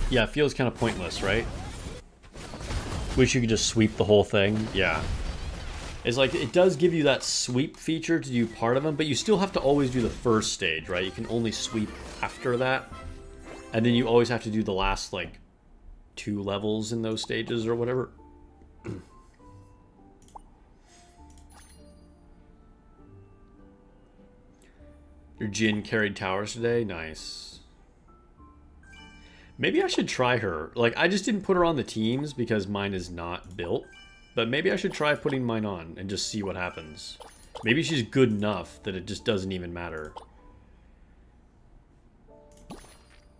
Yeah, it feels kind of pointless, right? Wish you could just sweep the whole thing. Yeah. It's like, it does give you that sweep feature to do part of them, but you still have to always do the first stage, right? You can only sweep after that. And then you always have to do the last, like, 2 levels in those stages or whatever. Your Jin carried towers today? Nice. Maybe I should try her. Like, I just didn't put her on the teams because mine is not built. But maybe I should try putting mine on and just see what happens. Maybe she's good enough that it just doesn't even matter.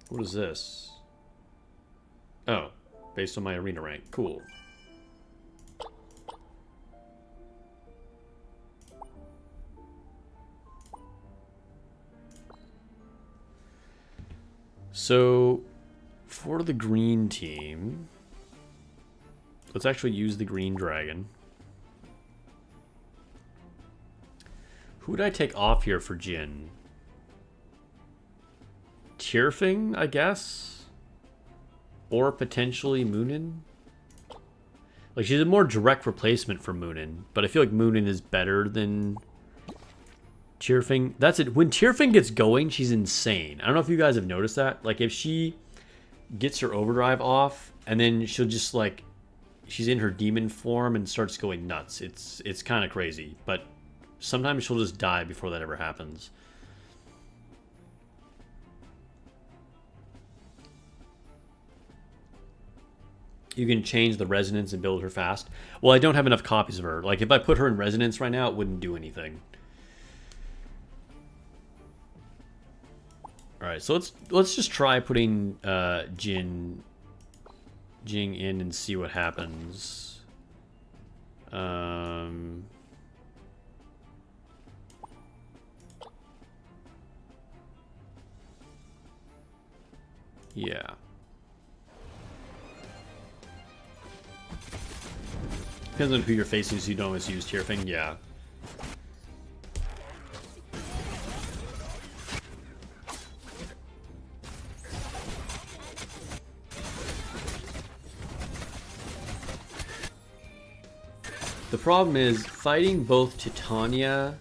What is this? Oh, based on my arena rank. Cool. So... for the green team, let's actually use the green dragon. Who would I take off here for Jin? Tyrfing, I guess? Or potentially Moonin? Like, she's a more direct replacement for Moonin, but I feel like Moonin is better than Tearfing, that's it. When Tearfing gets going, she's insane. I don't know if you guys have noticed that. Like, if she gets her overdrive off, and then she'll just, like, she's in her demon form and starts going nuts. It's kind of crazy. But sometimes she'll just die before that ever happens. You can change the resonance and build her fast. Well, I don't have enough copies of her. Like, if I put her in resonance right now, it wouldn't do anything. All right, so let's just try putting Jing in and see what happens. Yeah. Depends on who you're facing, so you don't always use Tearfing. Yeah. The problem is, fighting both Titania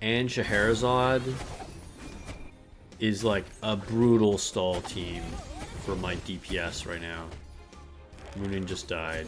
and Scheherazade is like a brutal stall team for my DPS right now. Moonin just died.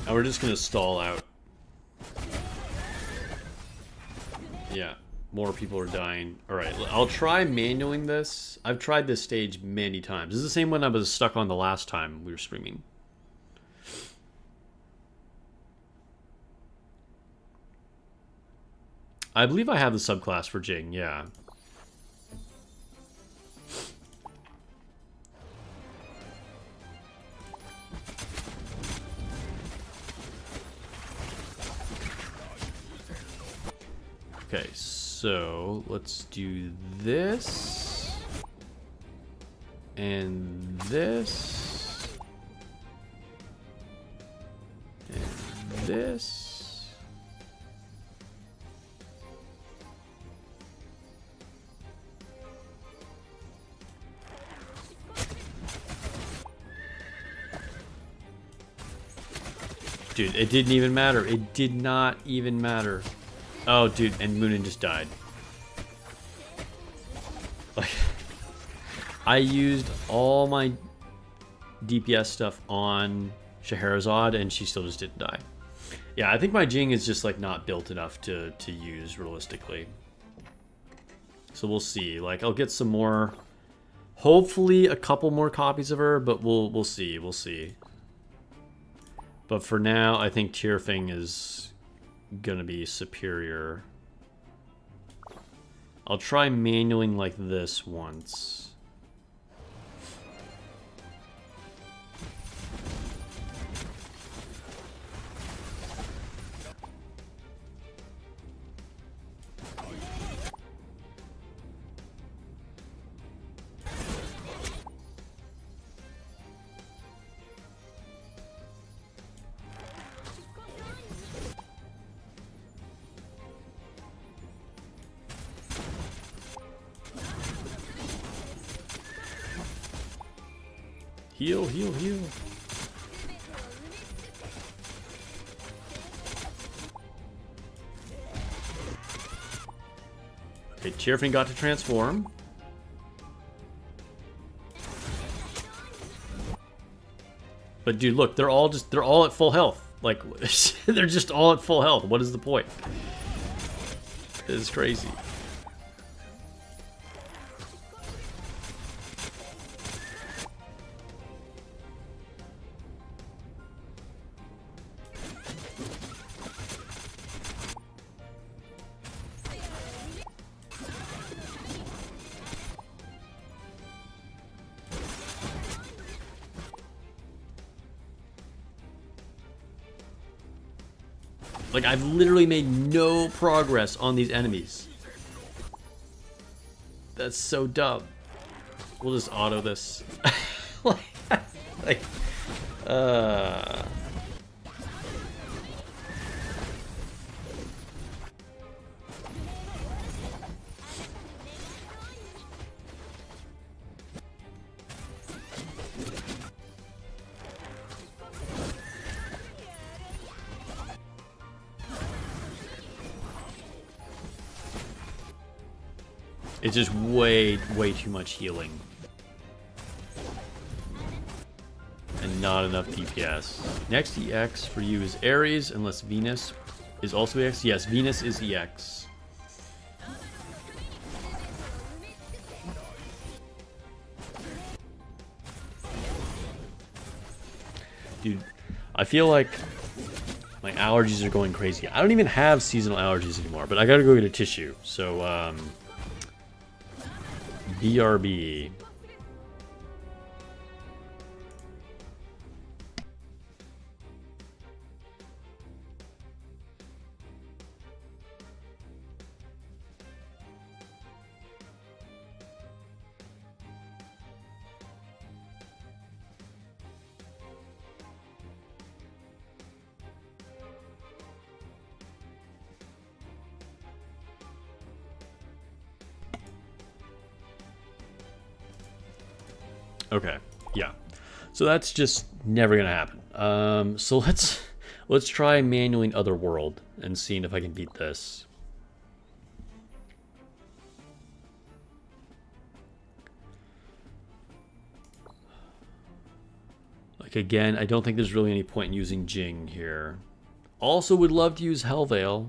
And we're just gonna stall out. Yeah, more people are dying. Alright, I'll try manualing this. I've tried this stage many times. This is the same one I was stuck on the last time we were streaming. I believe I have the subclass for Jing, yeah. Okay, so let's do this and this and this. Dude, it didn't even matter. It did not even matter. Oh, dude, and Moonin just died. Like, I used all my DPS stuff on Scheherazade, and she still just didn't die. Yeah, I think my Jing is just, like, not built enough to use realistically. So we'll see. Like, I'll get some more... Hopefully a couple more copies of her, but we'll see. We'll see. But for now, I think Tearfing is gonna be superior. I'll try manualing like this once. Heal, heal, heal. Okay, Tearfing got to transform. But dude, look, they're all at full health. Like, they're just all at full health. What is the point? This is crazy. Like, I've literally made no progress on these enemies. That's so dumb. We'll just auto this. like, it's just way too much healing. And not enough DPS. Next EX for you is Ares, unless Venus is also EX. Yes, Venus is EX. Dude, I feel like my allergies are going crazy. I don't even have seasonal allergies anymore, but I gotta go get a tissue. So, BRB. Okay, yeah. So that's just never gonna happen. So let's try manually Otherworld and seeing if I can beat this. Like again, I don't think there's really any point in using Jing here. Also would love to use Hellveil.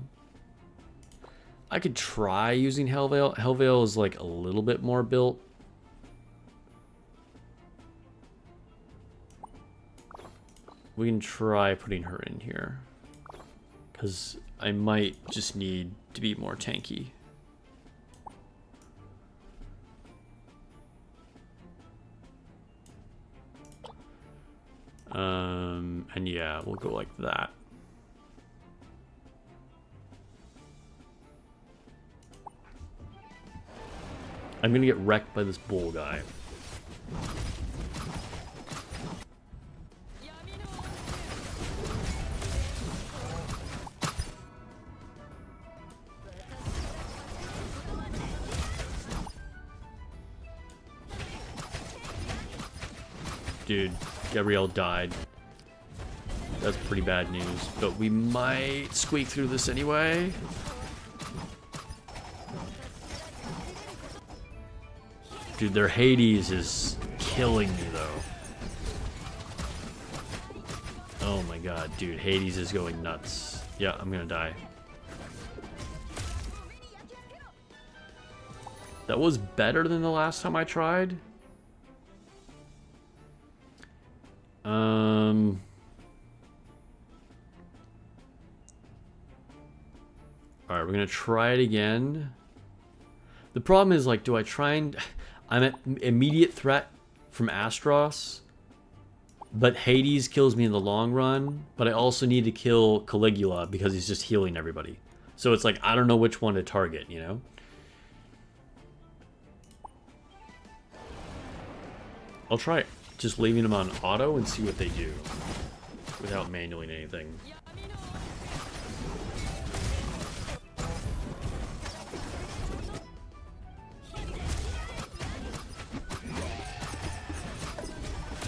I could try using Hellveil. Hellveil is like a little bit more built. We can try putting her in here, because I might just need to be more tanky. And yeah, we'll go like that. I'm gonna get wrecked by this bull guy. Dude, Gabrielle died. That's pretty bad news, but we might squeak through this anyway. Dude, their Hades is killing me though. Oh my god, dude, Hades is going nuts. Yeah, I'm gonna die. That was better than the last time I tried. Alright, we're gonna try it again. The problem is, like, do I try and... I'm at immediate threat from Astros, but Hades kills me in the long run, but I also need to kill Caligula because he's just healing everybody. So it's like, I don't know which one to target, you know? I'll try just leaving them on auto and see what they do without manually anything.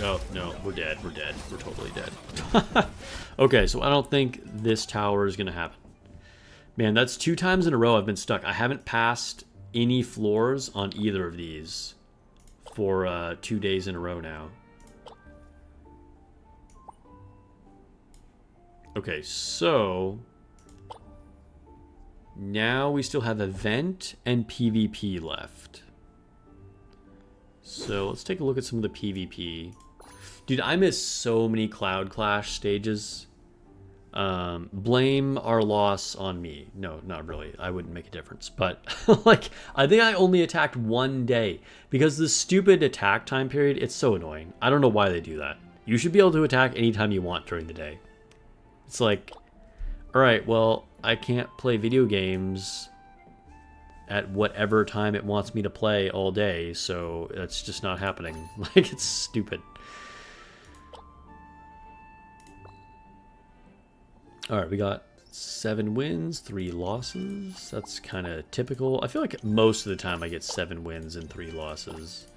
Oh, no, we're dead. We're dead. We're totally dead. Okay, so I don't think this tower is going to happen. Man, that's 2 times in a row I've been stuck. I haven't passed any floors on either of these for 2 days in a row now. Okay, so now we still have event and PvP left. So let's take a look at some of the PvP. Dude, I miss so many Cloud Clash stages. Blame our loss on me. No, not really. I wouldn't make a difference. But, like, I think I only attacked 1 day. Because the stupid attack time period, it's so annoying. I don't know why they do that. You should be able to attack anytime you want during the day. It's like, Alright, well, I can't play video games at whatever time it wants me to play all day, so that's just not happening. Like, it's stupid. Alright, we got 7 wins, 3 losses. That's kind of typical. I feel like most of the time I get 7 wins and 3 losses.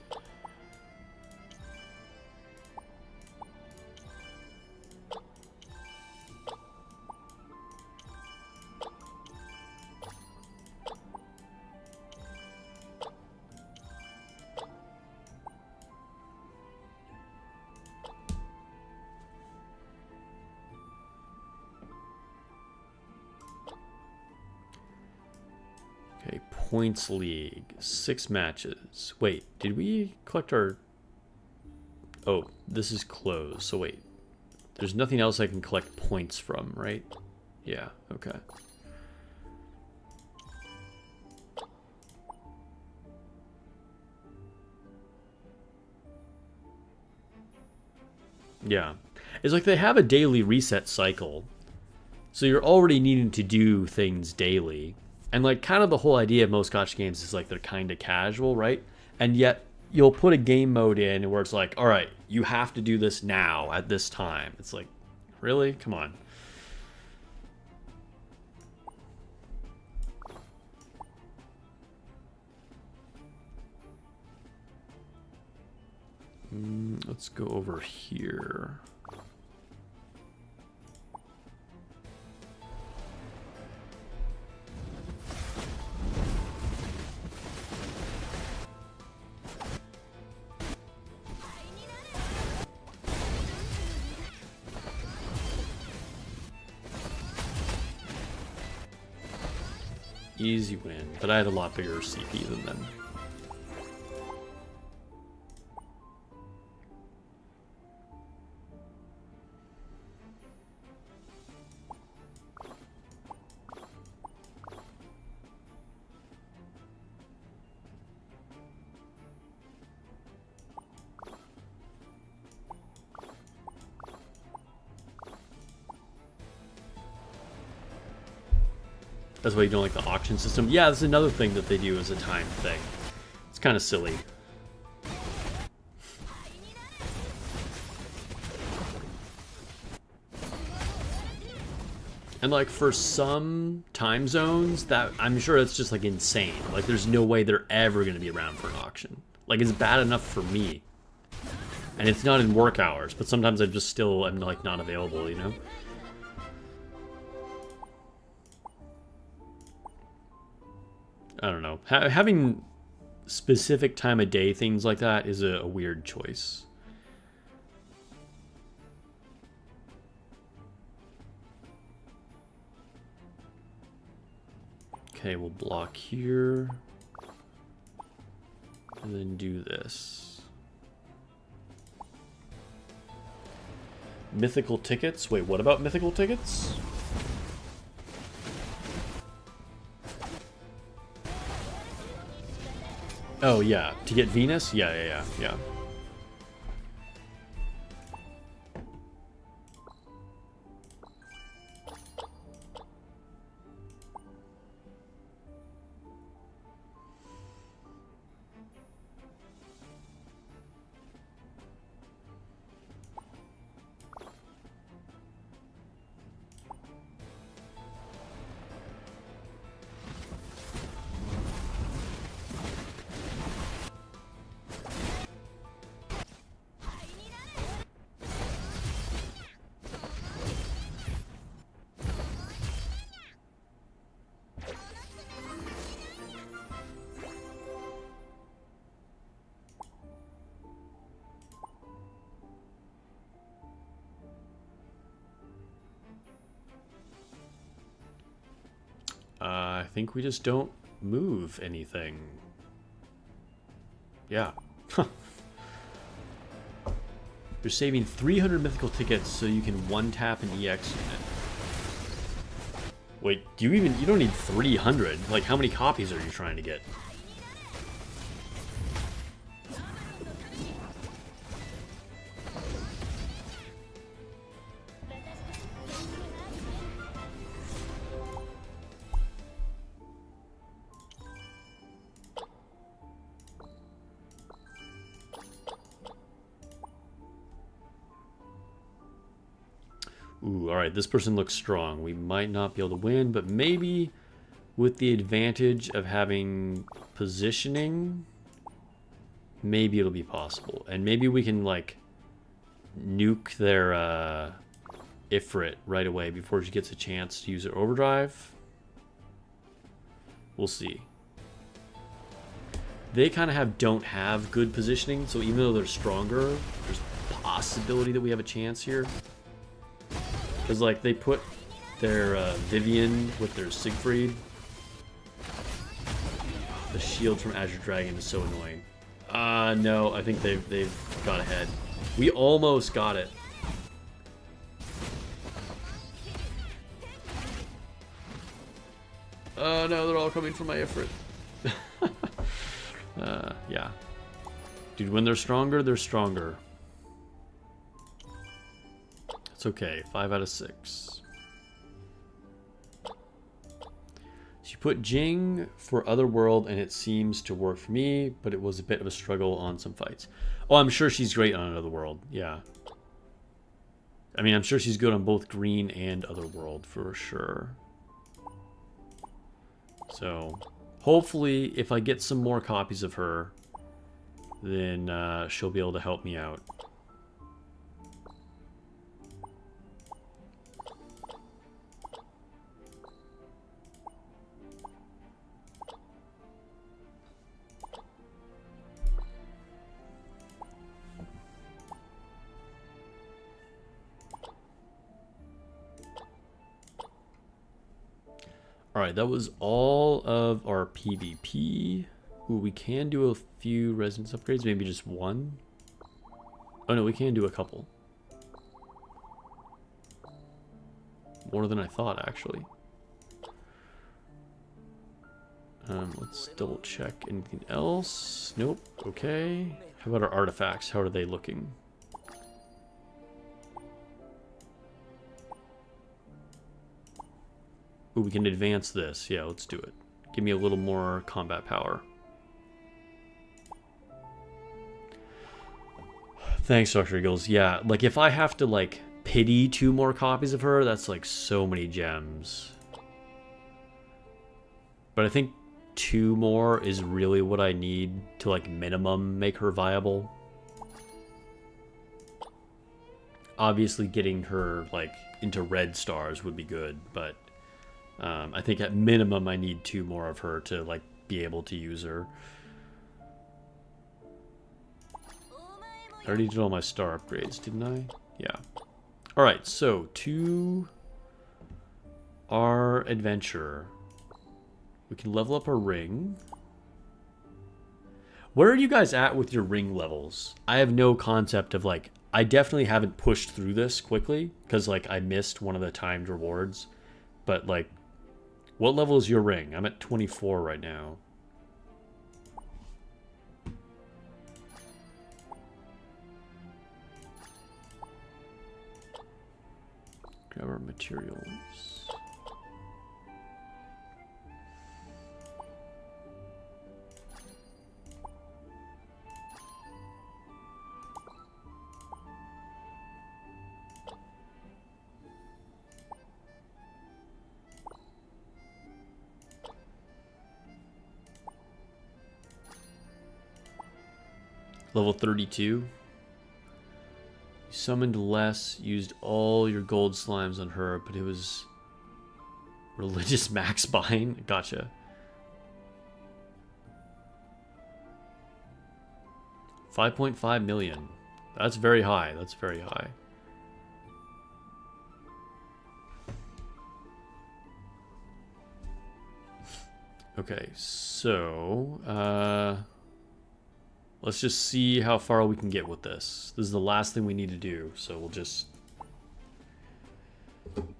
Okay, points league, 6 matches. Wait, did we collect our... Oh, this is closed, so wait. There's nothing else I can collect points from, right? Yeah, okay. Yeah. It's like they have a daily reset cycle. So you're already needing to do things daily. And like kind of the whole idea of most gacha games is like they're kind of casual, right? And yet you'll put a game mode in where it's like, all right, you have to do this now at this time. It's like, really? Come on. Let's go over here. Easy win, but I had a lot bigger CP than them. That's why you don't like the auction system. Yeah, that's another thing that they do as a time thing. It's kind of silly. And like for some time zones, that I'm sure it's just like insane. Like there's no way they're ever going to be around for an auction. Like it's bad enough for me. And it's not in work hours, but sometimes I'm just still, I'm like not available, you know? I don't know. Having specific time of day things like that is a weird choice. Okay, we'll block here. And then do this. Mythical tickets? Wait, what about mythical tickets? Oh, yeah. To get Venus? Yeah. I think we just don't move anything. Yeah. You're saving 300 mythical tickets so you can one-tap an EX unit. Wait, you don't need 300. Like, how many copies are you trying to get? Ooh, alright, this person looks strong. We might not be able to win, but maybe with the advantage of having positioning, maybe it'll be possible. And maybe we can, like, nuke their Ifrit right away before she gets a chance to use her overdrive. We'll see. They kind of don't have good positioning, so even though they're stronger, there's a possibility that we have a chance here. Because, like, they put their Vivian with their Siegfried. The shield from Azure Dragon is so annoying. No, I think they've got ahead. We almost got it. No, they're all coming from my Ifrit. Yeah. Dude, when they're stronger, they're stronger. It's okay. 5 out of 6. So you put Jing for Otherworld, and it seems to work for me, but it was a bit of a struggle on some fights. Oh, I'm sure she's great on Otherworld. Yeah. I mean, I'm sure she's good on both Green and Otherworld for sure. So, hopefully, if I get some more copies of her, then she'll be able to help me out. Alright, that was all of our PvP. Ooh, we can do a few residence upgrades, maybe just one. Oh no, we can do a couple. More than I thought, actually. Let's double check anything else. Nope, okay. How about our artifacts? How are they looking? Ooh, we can advance this. Yeah, let's do it. Give me a little more combat power. Thanks, Dr. Eagles. Yeah, like if I have to like pity 2 more copies of her, that's like so many gems. But I think 2 more is really what I need to like minimum make her viable. Obviously getting her like into red stars would be good, but I think at minimum I need 2 more of her to like be able to use her. I already did all my star upgrades, didn't I? Yeah. Alright, so to our adventurer. We can level up our ring. Where are you guys at with your ring levels? I have no concept of like, I definitely haven't pushed through this quickly because like I missed one of the timed rewards. But like, what level is your ring? I'm at 24 right now. Grab our materials. Level 32. You summoned less, used all your gold slimes on her, but it was religious max buying. Gotcha. 5.5 million. That's very high. That's very high. Okay, so let's just see how far we can get with this. This is the last thing we need to do, so we'll just...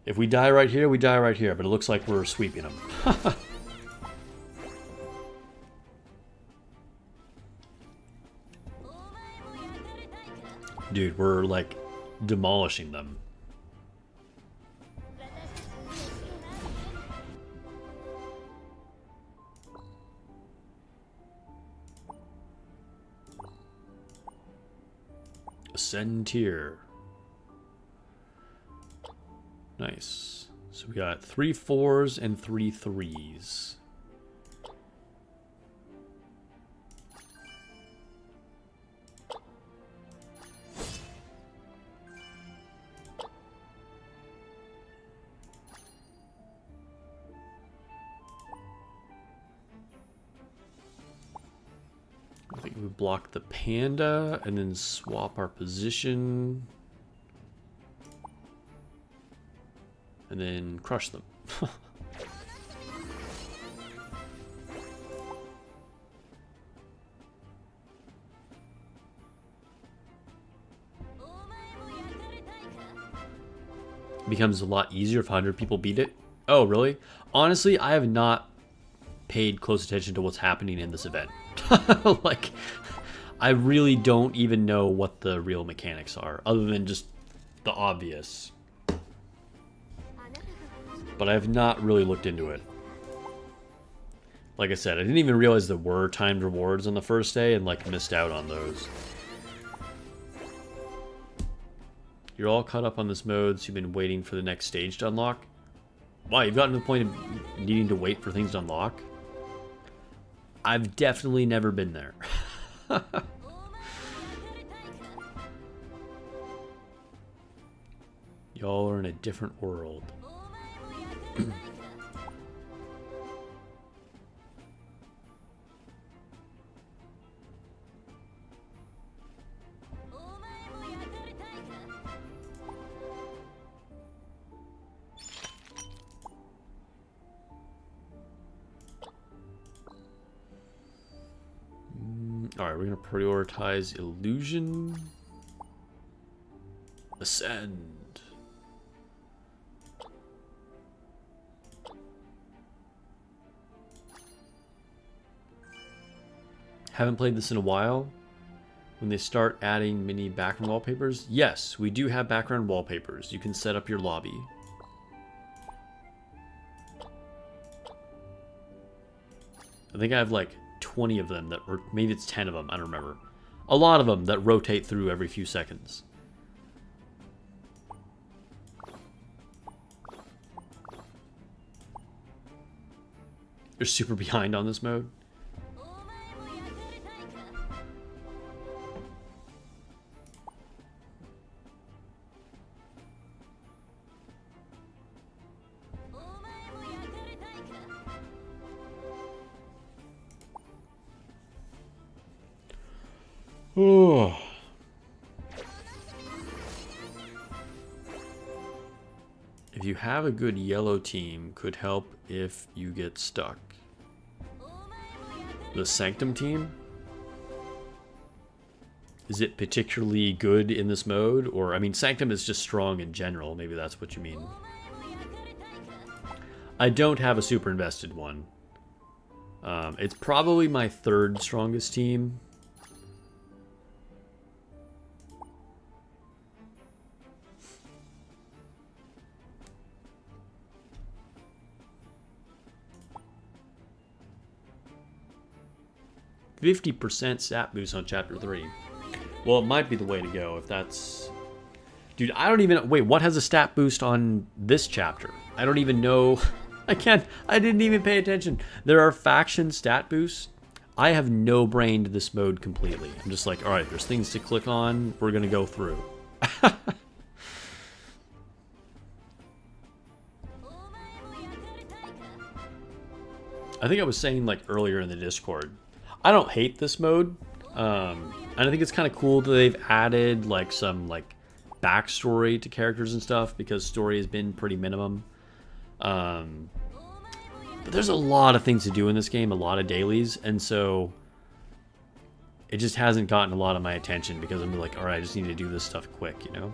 If we die right here, we die right here, but it looks like we're sweeping them. Dude, we're like demolishing them. Ascend tier. Nice. So we got 3 4s and 3 3s. I think we block the panda and then swap our position. And then crush them. It becomes a lot easier if 100 people beat it. Oh, really? Honestly, I have not paid close attention to what's happening in this event. Like, I really don't even know what the real mechanics are, other than just the obvious. But I have not really looked into it. Like I said, I didn't even realize there were timed rewards on the first day and like missed out on those. You're all caught up on this mode, so you've been waiting for the next stage to unlock. Wow, you've gotten to the point of needing to wait for things to unlock? I've definitely never been there. Y'all are in a different world. Alright, we're going to prioritize illusion. Ascend. Haven't played this in a while. When they start adding mini background wallpapers, yes, we do have background wallpapers. You can set up your lobby. I think I have like 20 of them that, or maybe it's 10 of them, I don't remember. A lot of them that rotate through every few seconds. You're super behind on this mode. Oh. If you have a good yellow team, could help if you get stuck. The Sanctum team? Is it particularly good in this mode? Or, I mean, Sanctum is just strong in general. Maybe that's what you mean. I don't have a super invested one. It's probably my third strongest team. %50 stat boost on chapter 3. Well, it might be the way to go if that's... Dude, I don't even... Wait, what has a stat boost on this chapter? I don't even know. I didn't even pay attention. There are faction stat boosts. I have no brained this mode completely. I'm just like, alright, there's things to click on. We're going to go through. I think I was saying like earlier in the Discord, I don't hate this mode, and I think it's kind of cool that they've added like some like backstory to characters and stuff, because story has been pretty minimum. But there's a lot of things to do in this game, a lot of dailies, and so it just hasn't gotten a lot of my attention because I'm like, all right, I just need to do this stuff quick, you know?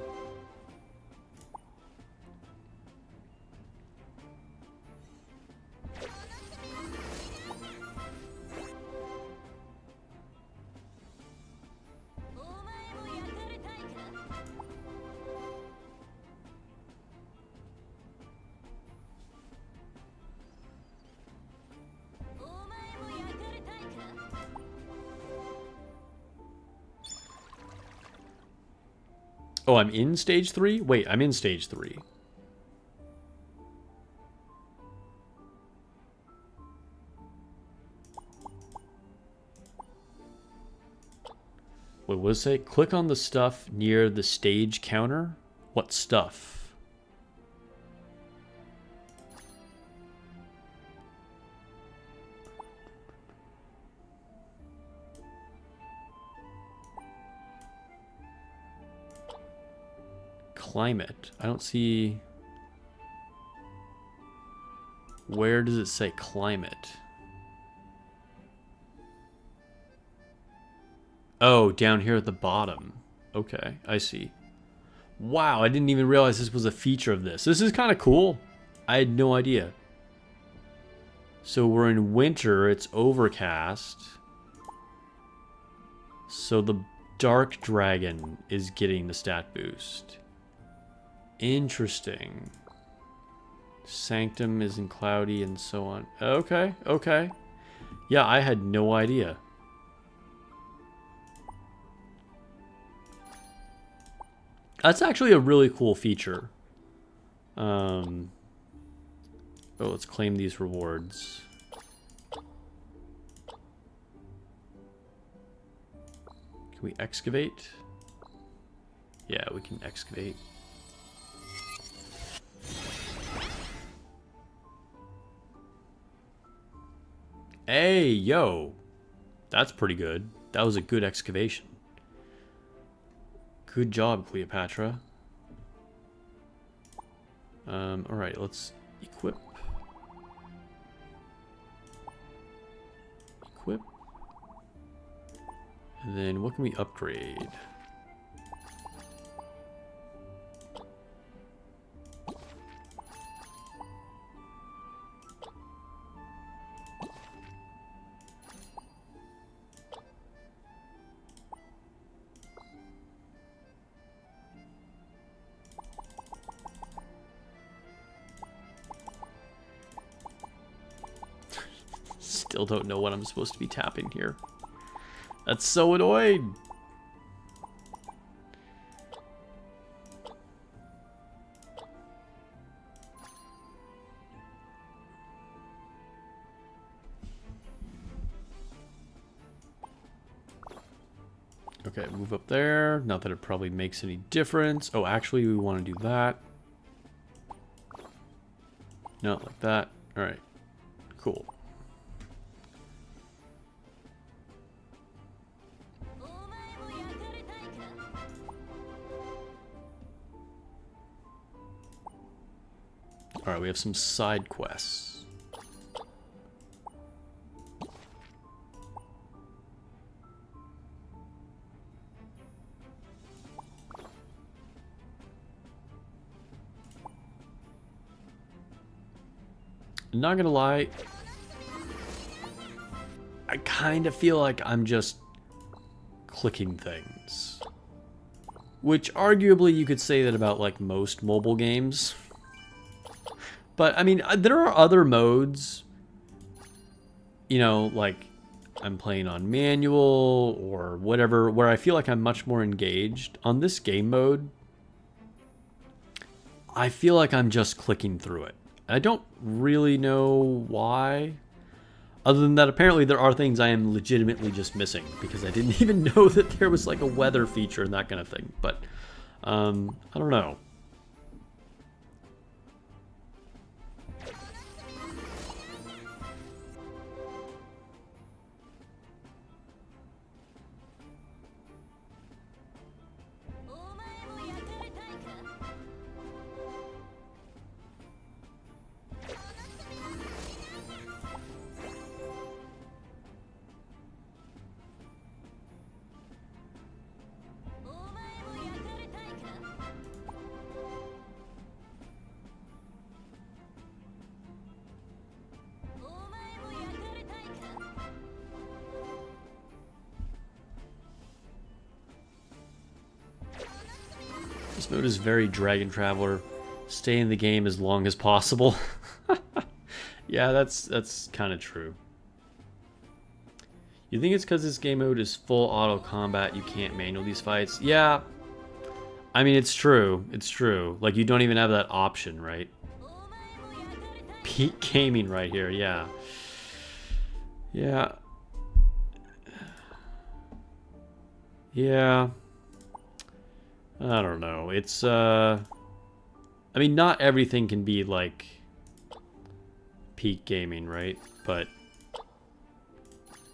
Oh, I'm in stage 3? Wait, I'm in stage 3. Wait, what does it say? Click on the stuff near the stage counter. What stuff? Climate. I don't see. Where does it say climate? Oh, down here at the bottom. Okay, I see. Wow, I didn't even realize this was a feature of this. This is kind of cool. I had no idea. So we're in winter, it's overcast. So the Dark Dragon is getting the stat boost. Interesting. Sanctum isn't cloudy and so on. Okay, okay. Yeah, I had no idea. That's actually a really cool feature. Oh, let's claim these rewards. Can we excavate? Yeah, we can excavate. Hey, yo. That's pretty good. That was a good excavation. Good job, Cleopatra. Alright, let's equip. Equip. And then what can we upgrade? Still don't know what I'm supposed to be tapping here. That's so annoying. Okay, move up there. Not that it probably makes any difference. Oh, actually, we want to do that. Not like that. All right, cool. All right, we have some side quests. Not gonna lie, I kind of feel like I'm just clicking things. Which arguably you could say that about like most mobile games. But I mean, there are other modes, you know, like I'm playing on manual or whatever, where I feel like I'm much more engaged. On this game mode, I feel like I'm just clicking through it. I don't really know why. Other than that, apparently there are things I am legitimately just missing because I didn't even know that there was like a weather feature and that kind of thing. But I don't know. This mode is very Dragon Traveler. Stay in the game as long as possible. Yeah, that's kind of true. You think it's because this game mode is full auto combat, you can't manual these fights? Yeah. I mean, it's true. It's true. Like, you don't even have that option, right? Peak gaming right here, yeah. Yeah. Yeah. I don't know. It's, I mean, not everything can be, like, peak gaming, right? But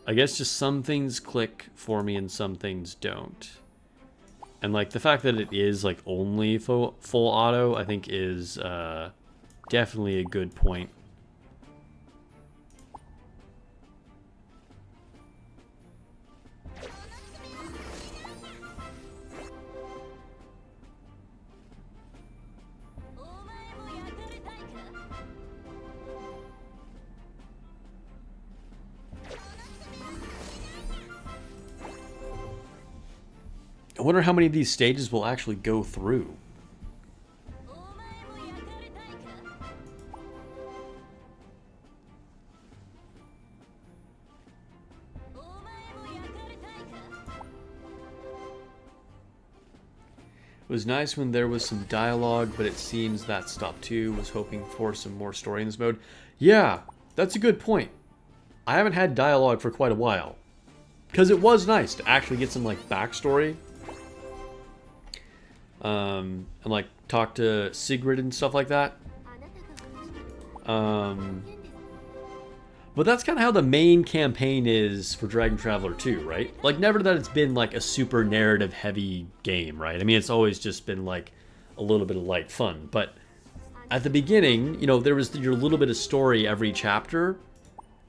I guess just some things click for me and some things don't. And, like, the fact that it is, like, only full auto, I think is definitely a good point. I wonder how many of these stages we'll actually go through. It was nice when there was some dialogue, but it seems that stopped too. Was hoping for some more story in this mode. Yeah, that's a good point. I haven't had dialogue for quite a while. Because it was nice to actually get some, like, backstory. And, like, talk to Sigrid and stuff like that. But that's kind of how the main campaign is for Dragon Traveler 2, right? Like, never that it's been, like, a super narrative-heavy game, right? I mean, it's always just been, like, a little bit of light fun. But at the beginning, you know, there was your little bit of story every chapter,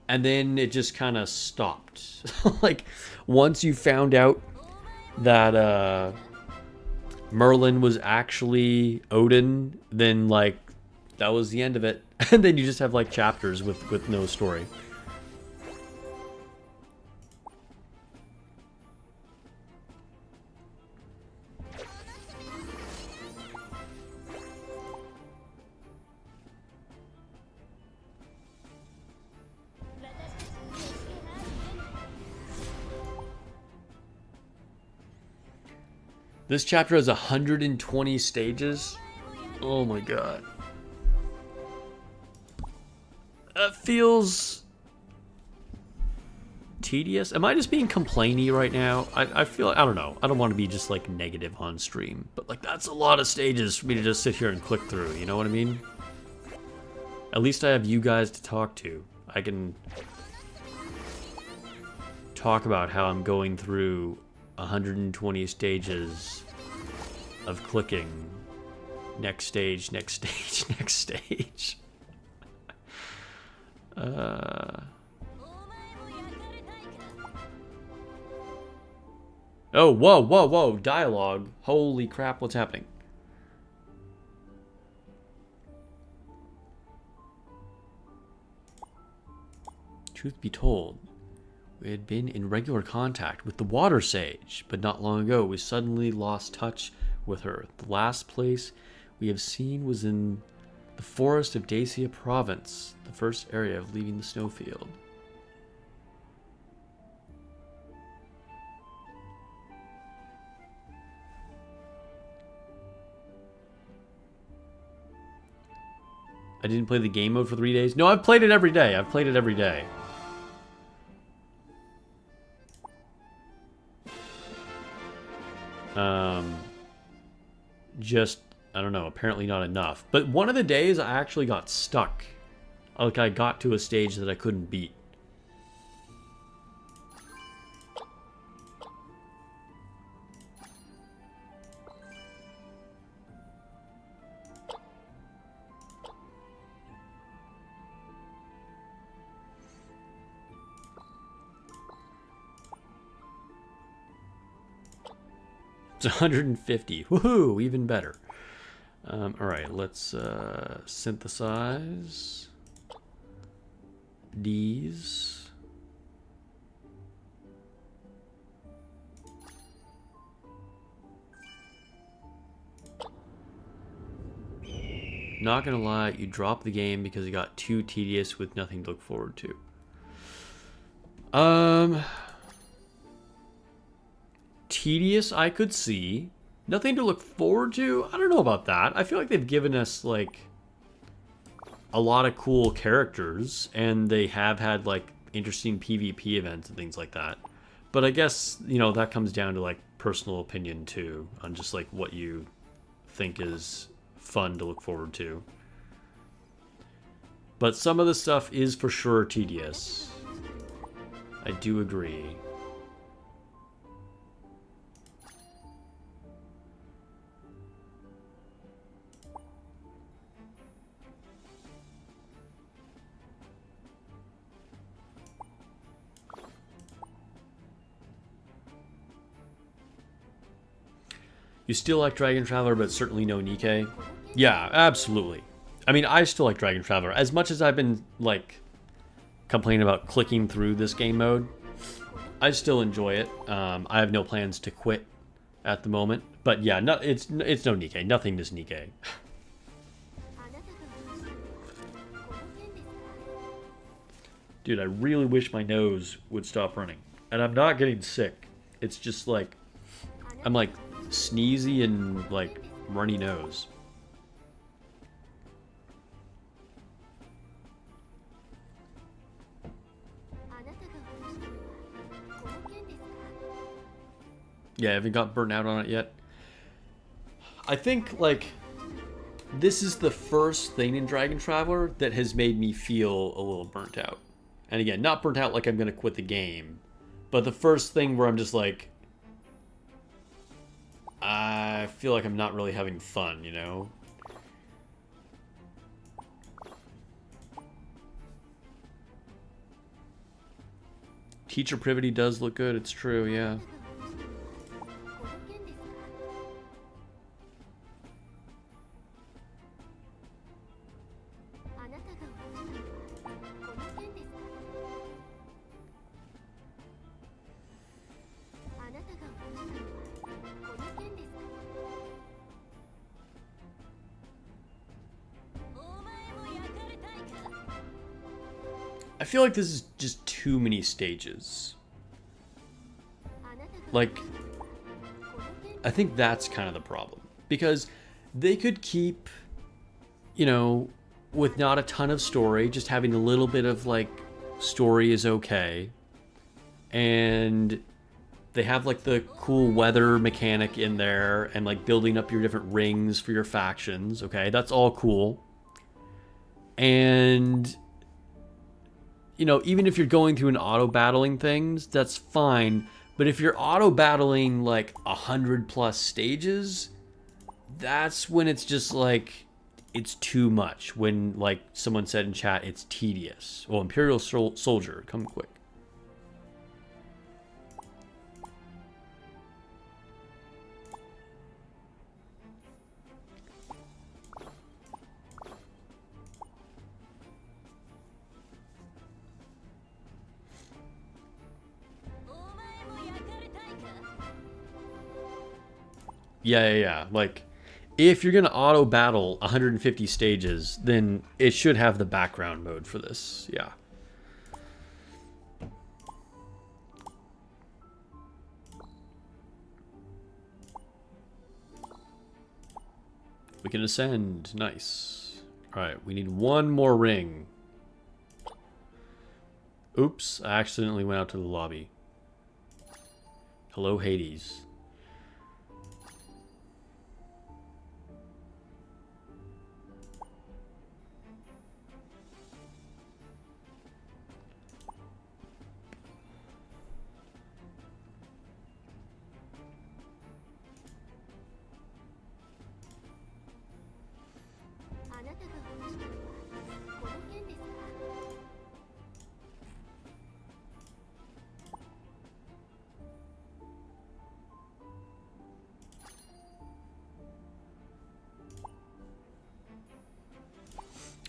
and then it just kind of stopped. Like, once you found out that, Merlin was actually Odin, then, like, that was the end of it. And then you just have, like, chapters with no story. This chapter has 120 stages. Oh my god. That feels tedious. Am I just being complainy right now? I feel, I don't know. I don't want to be just, like, negative on stream. But, like, that's a lot of stages for me to just sit here and click through. You know what I mean? At least I have you guys to talk to. I can talk about how I'm going through 120 stages of clicking. Next stage, next stage, next stage. Oh, whoa, whoa, whoa. Dialogue. Holy crap, what's happening? Truth be told, we had been in regular contact with the water sage, but not long ago we suddenly lost touch with her. The last place we have seen was in the forest of Dacia province, the first area of leaving the snowfield. I didn't play the game mode for 3 days. No, I've played it every day. I've played it every day. Just, I don't know, apparently not enough. But one of the days I actually got stuck. Like, I got to a stage that I couldn't beat. It's 150. Woohoo! Even better. Alright, let's synthesize these. Not gonna lie, you dropped the game because it got too tedious with nothing to look forward to. Tedious, I could see. Nothing to look forward to? I don't know about that. I feel like they've given us, like, a lot of cool characters, and they have had, like, interesting PvP events and things like that. But I guess, you know, that comes down to like personal opinion too, on just like what you think is fun to look forward to. But some of the stuff is for sure tedious. I do agree. You still like Dragon Traveler, but certainly no Nikke? Yeah, absolutely. I mean, I still like Dragon Traveler. As much as I've been, like, complaining about clicking through this game mode, I still enjoy it. I have no plans to quit at the moment. But yeah, no, it's no Nikke. Nothing is Nikke. Dude, I really wish my nose would stop running. And I'm not getting sick. It's just like, I'm like sneezy and like runny nose. Yeah, I haven't got burnt out on it yet. I think, like, this is the first thing in Dragon Traveler that has made me feel a little burnt out. And again, not burnt out like I'm going to quit the game, but the first thing where I'm just like, I feel like I'm not really having fun, you know? Teacher Privity does look good, it's true, yeah. I feel like this is just too many stages. Like, I think that's kind of the problem. Because they could keep, you know, with not a ton of story, just having a little bit of, like, story is okay. And they have, like, the cool weather mechanic in there and, like, building up your different rings for your factions, okay? That's all cool. And, you know, even if you're going through and auto-battling things, that's fine. But if you're auto-battling, like, 100+ stages, that's when it's just, like, it's too much. When, like, someone said in chat, it's tedious. Well, Imperial Soldier, come quick. Yeah. Like, if you're going to auto-battle 150 stages, then it should have the background mode for this. Yeah. We can ascend. Nice. Alright, we need one more ring. Oops, I accidentally went out to the lobby. Hello, Hades.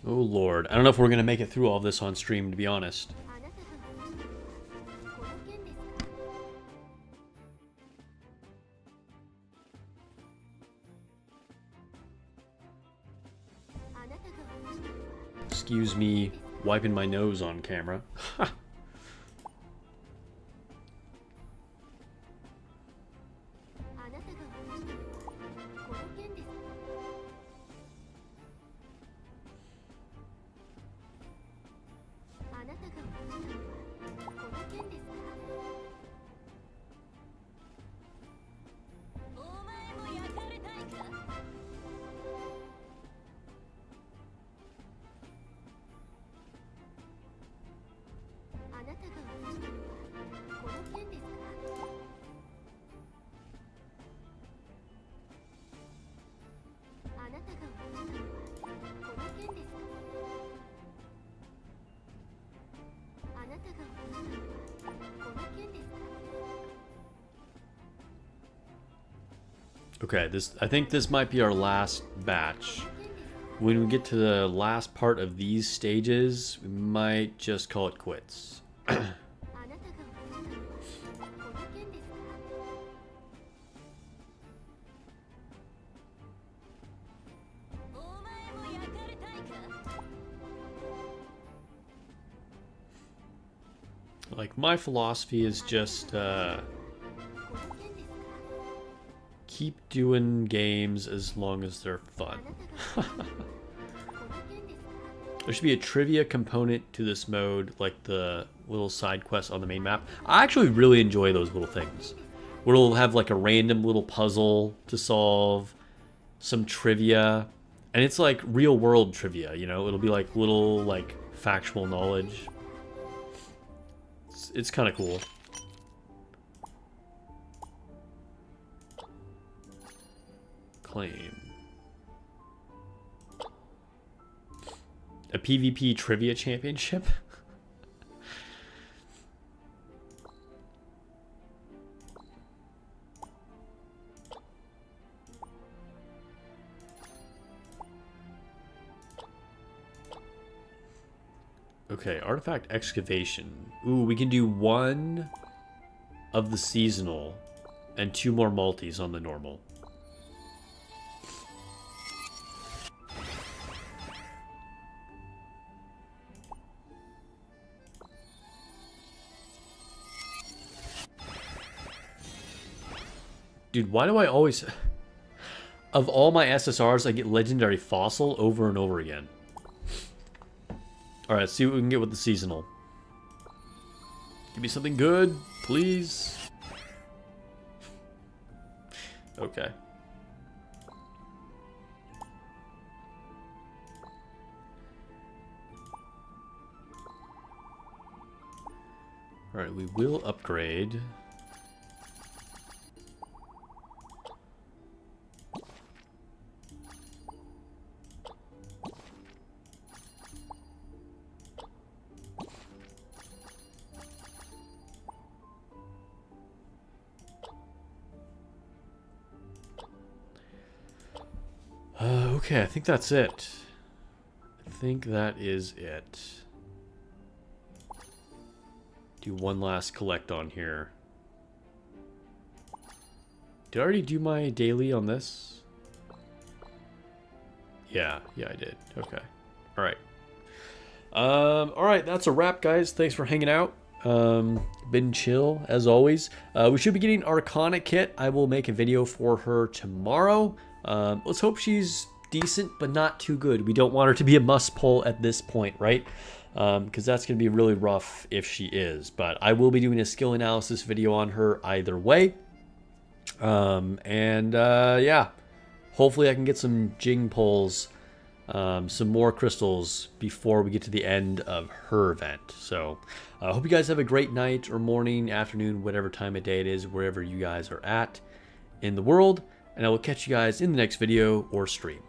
Oh lord, I don't know if we're gonna make it through all this on stream, to be honest. Excuse me, wiping my nose on camera. Okay, I think this might be our last batch. When we get to the last part of these stages, we might just call it quits. Like, my philosophy is just keep doing games as long as they're fun. There should be a trivia component to this mode, like the little side quests on the main map. I actually really enjoy those little things, where we'll have like a random little puzzle to solve, some trivia, and it's like real world trivia, you know? It'll be like little like factual knowledge. It's kind of cool. Claim. A PvP trivia championship? Okay, artifact excavation. Ooh, we can do one of the seasonal and 2 more multis on the normal. Dude, why do I always... Of all my SSRs, I get Legendary Fossil over and over again. Alright, let's see what we can get with the seasonal. Give me something good, please. Okay. Alright, we will upgrade. Okay, I think that's it. I think that is it. Do one last collect on here. Did I already do my daily on this? Yeah, I did. Okay. Alright. Alright, that's a wrap, guys. Thanks for hanging out. Been chill, as always. We should be getting Arcana Kit. I will make a video for her tomorrow. Let's hope she's decent, but not too good. We don't want her to be a must pull at this point, right? Because that's going to be really rough if she is. But I will be doing a skill analysis video on her either way. Yeah, hopefully I can get some Jing pulls, some more crystals before we get to the end of her event. So I hope you guys have a great night or morning, afternoon, whatever time of day it is, wherever you guys are at in the world. And I will catch you guys in the next video or stream.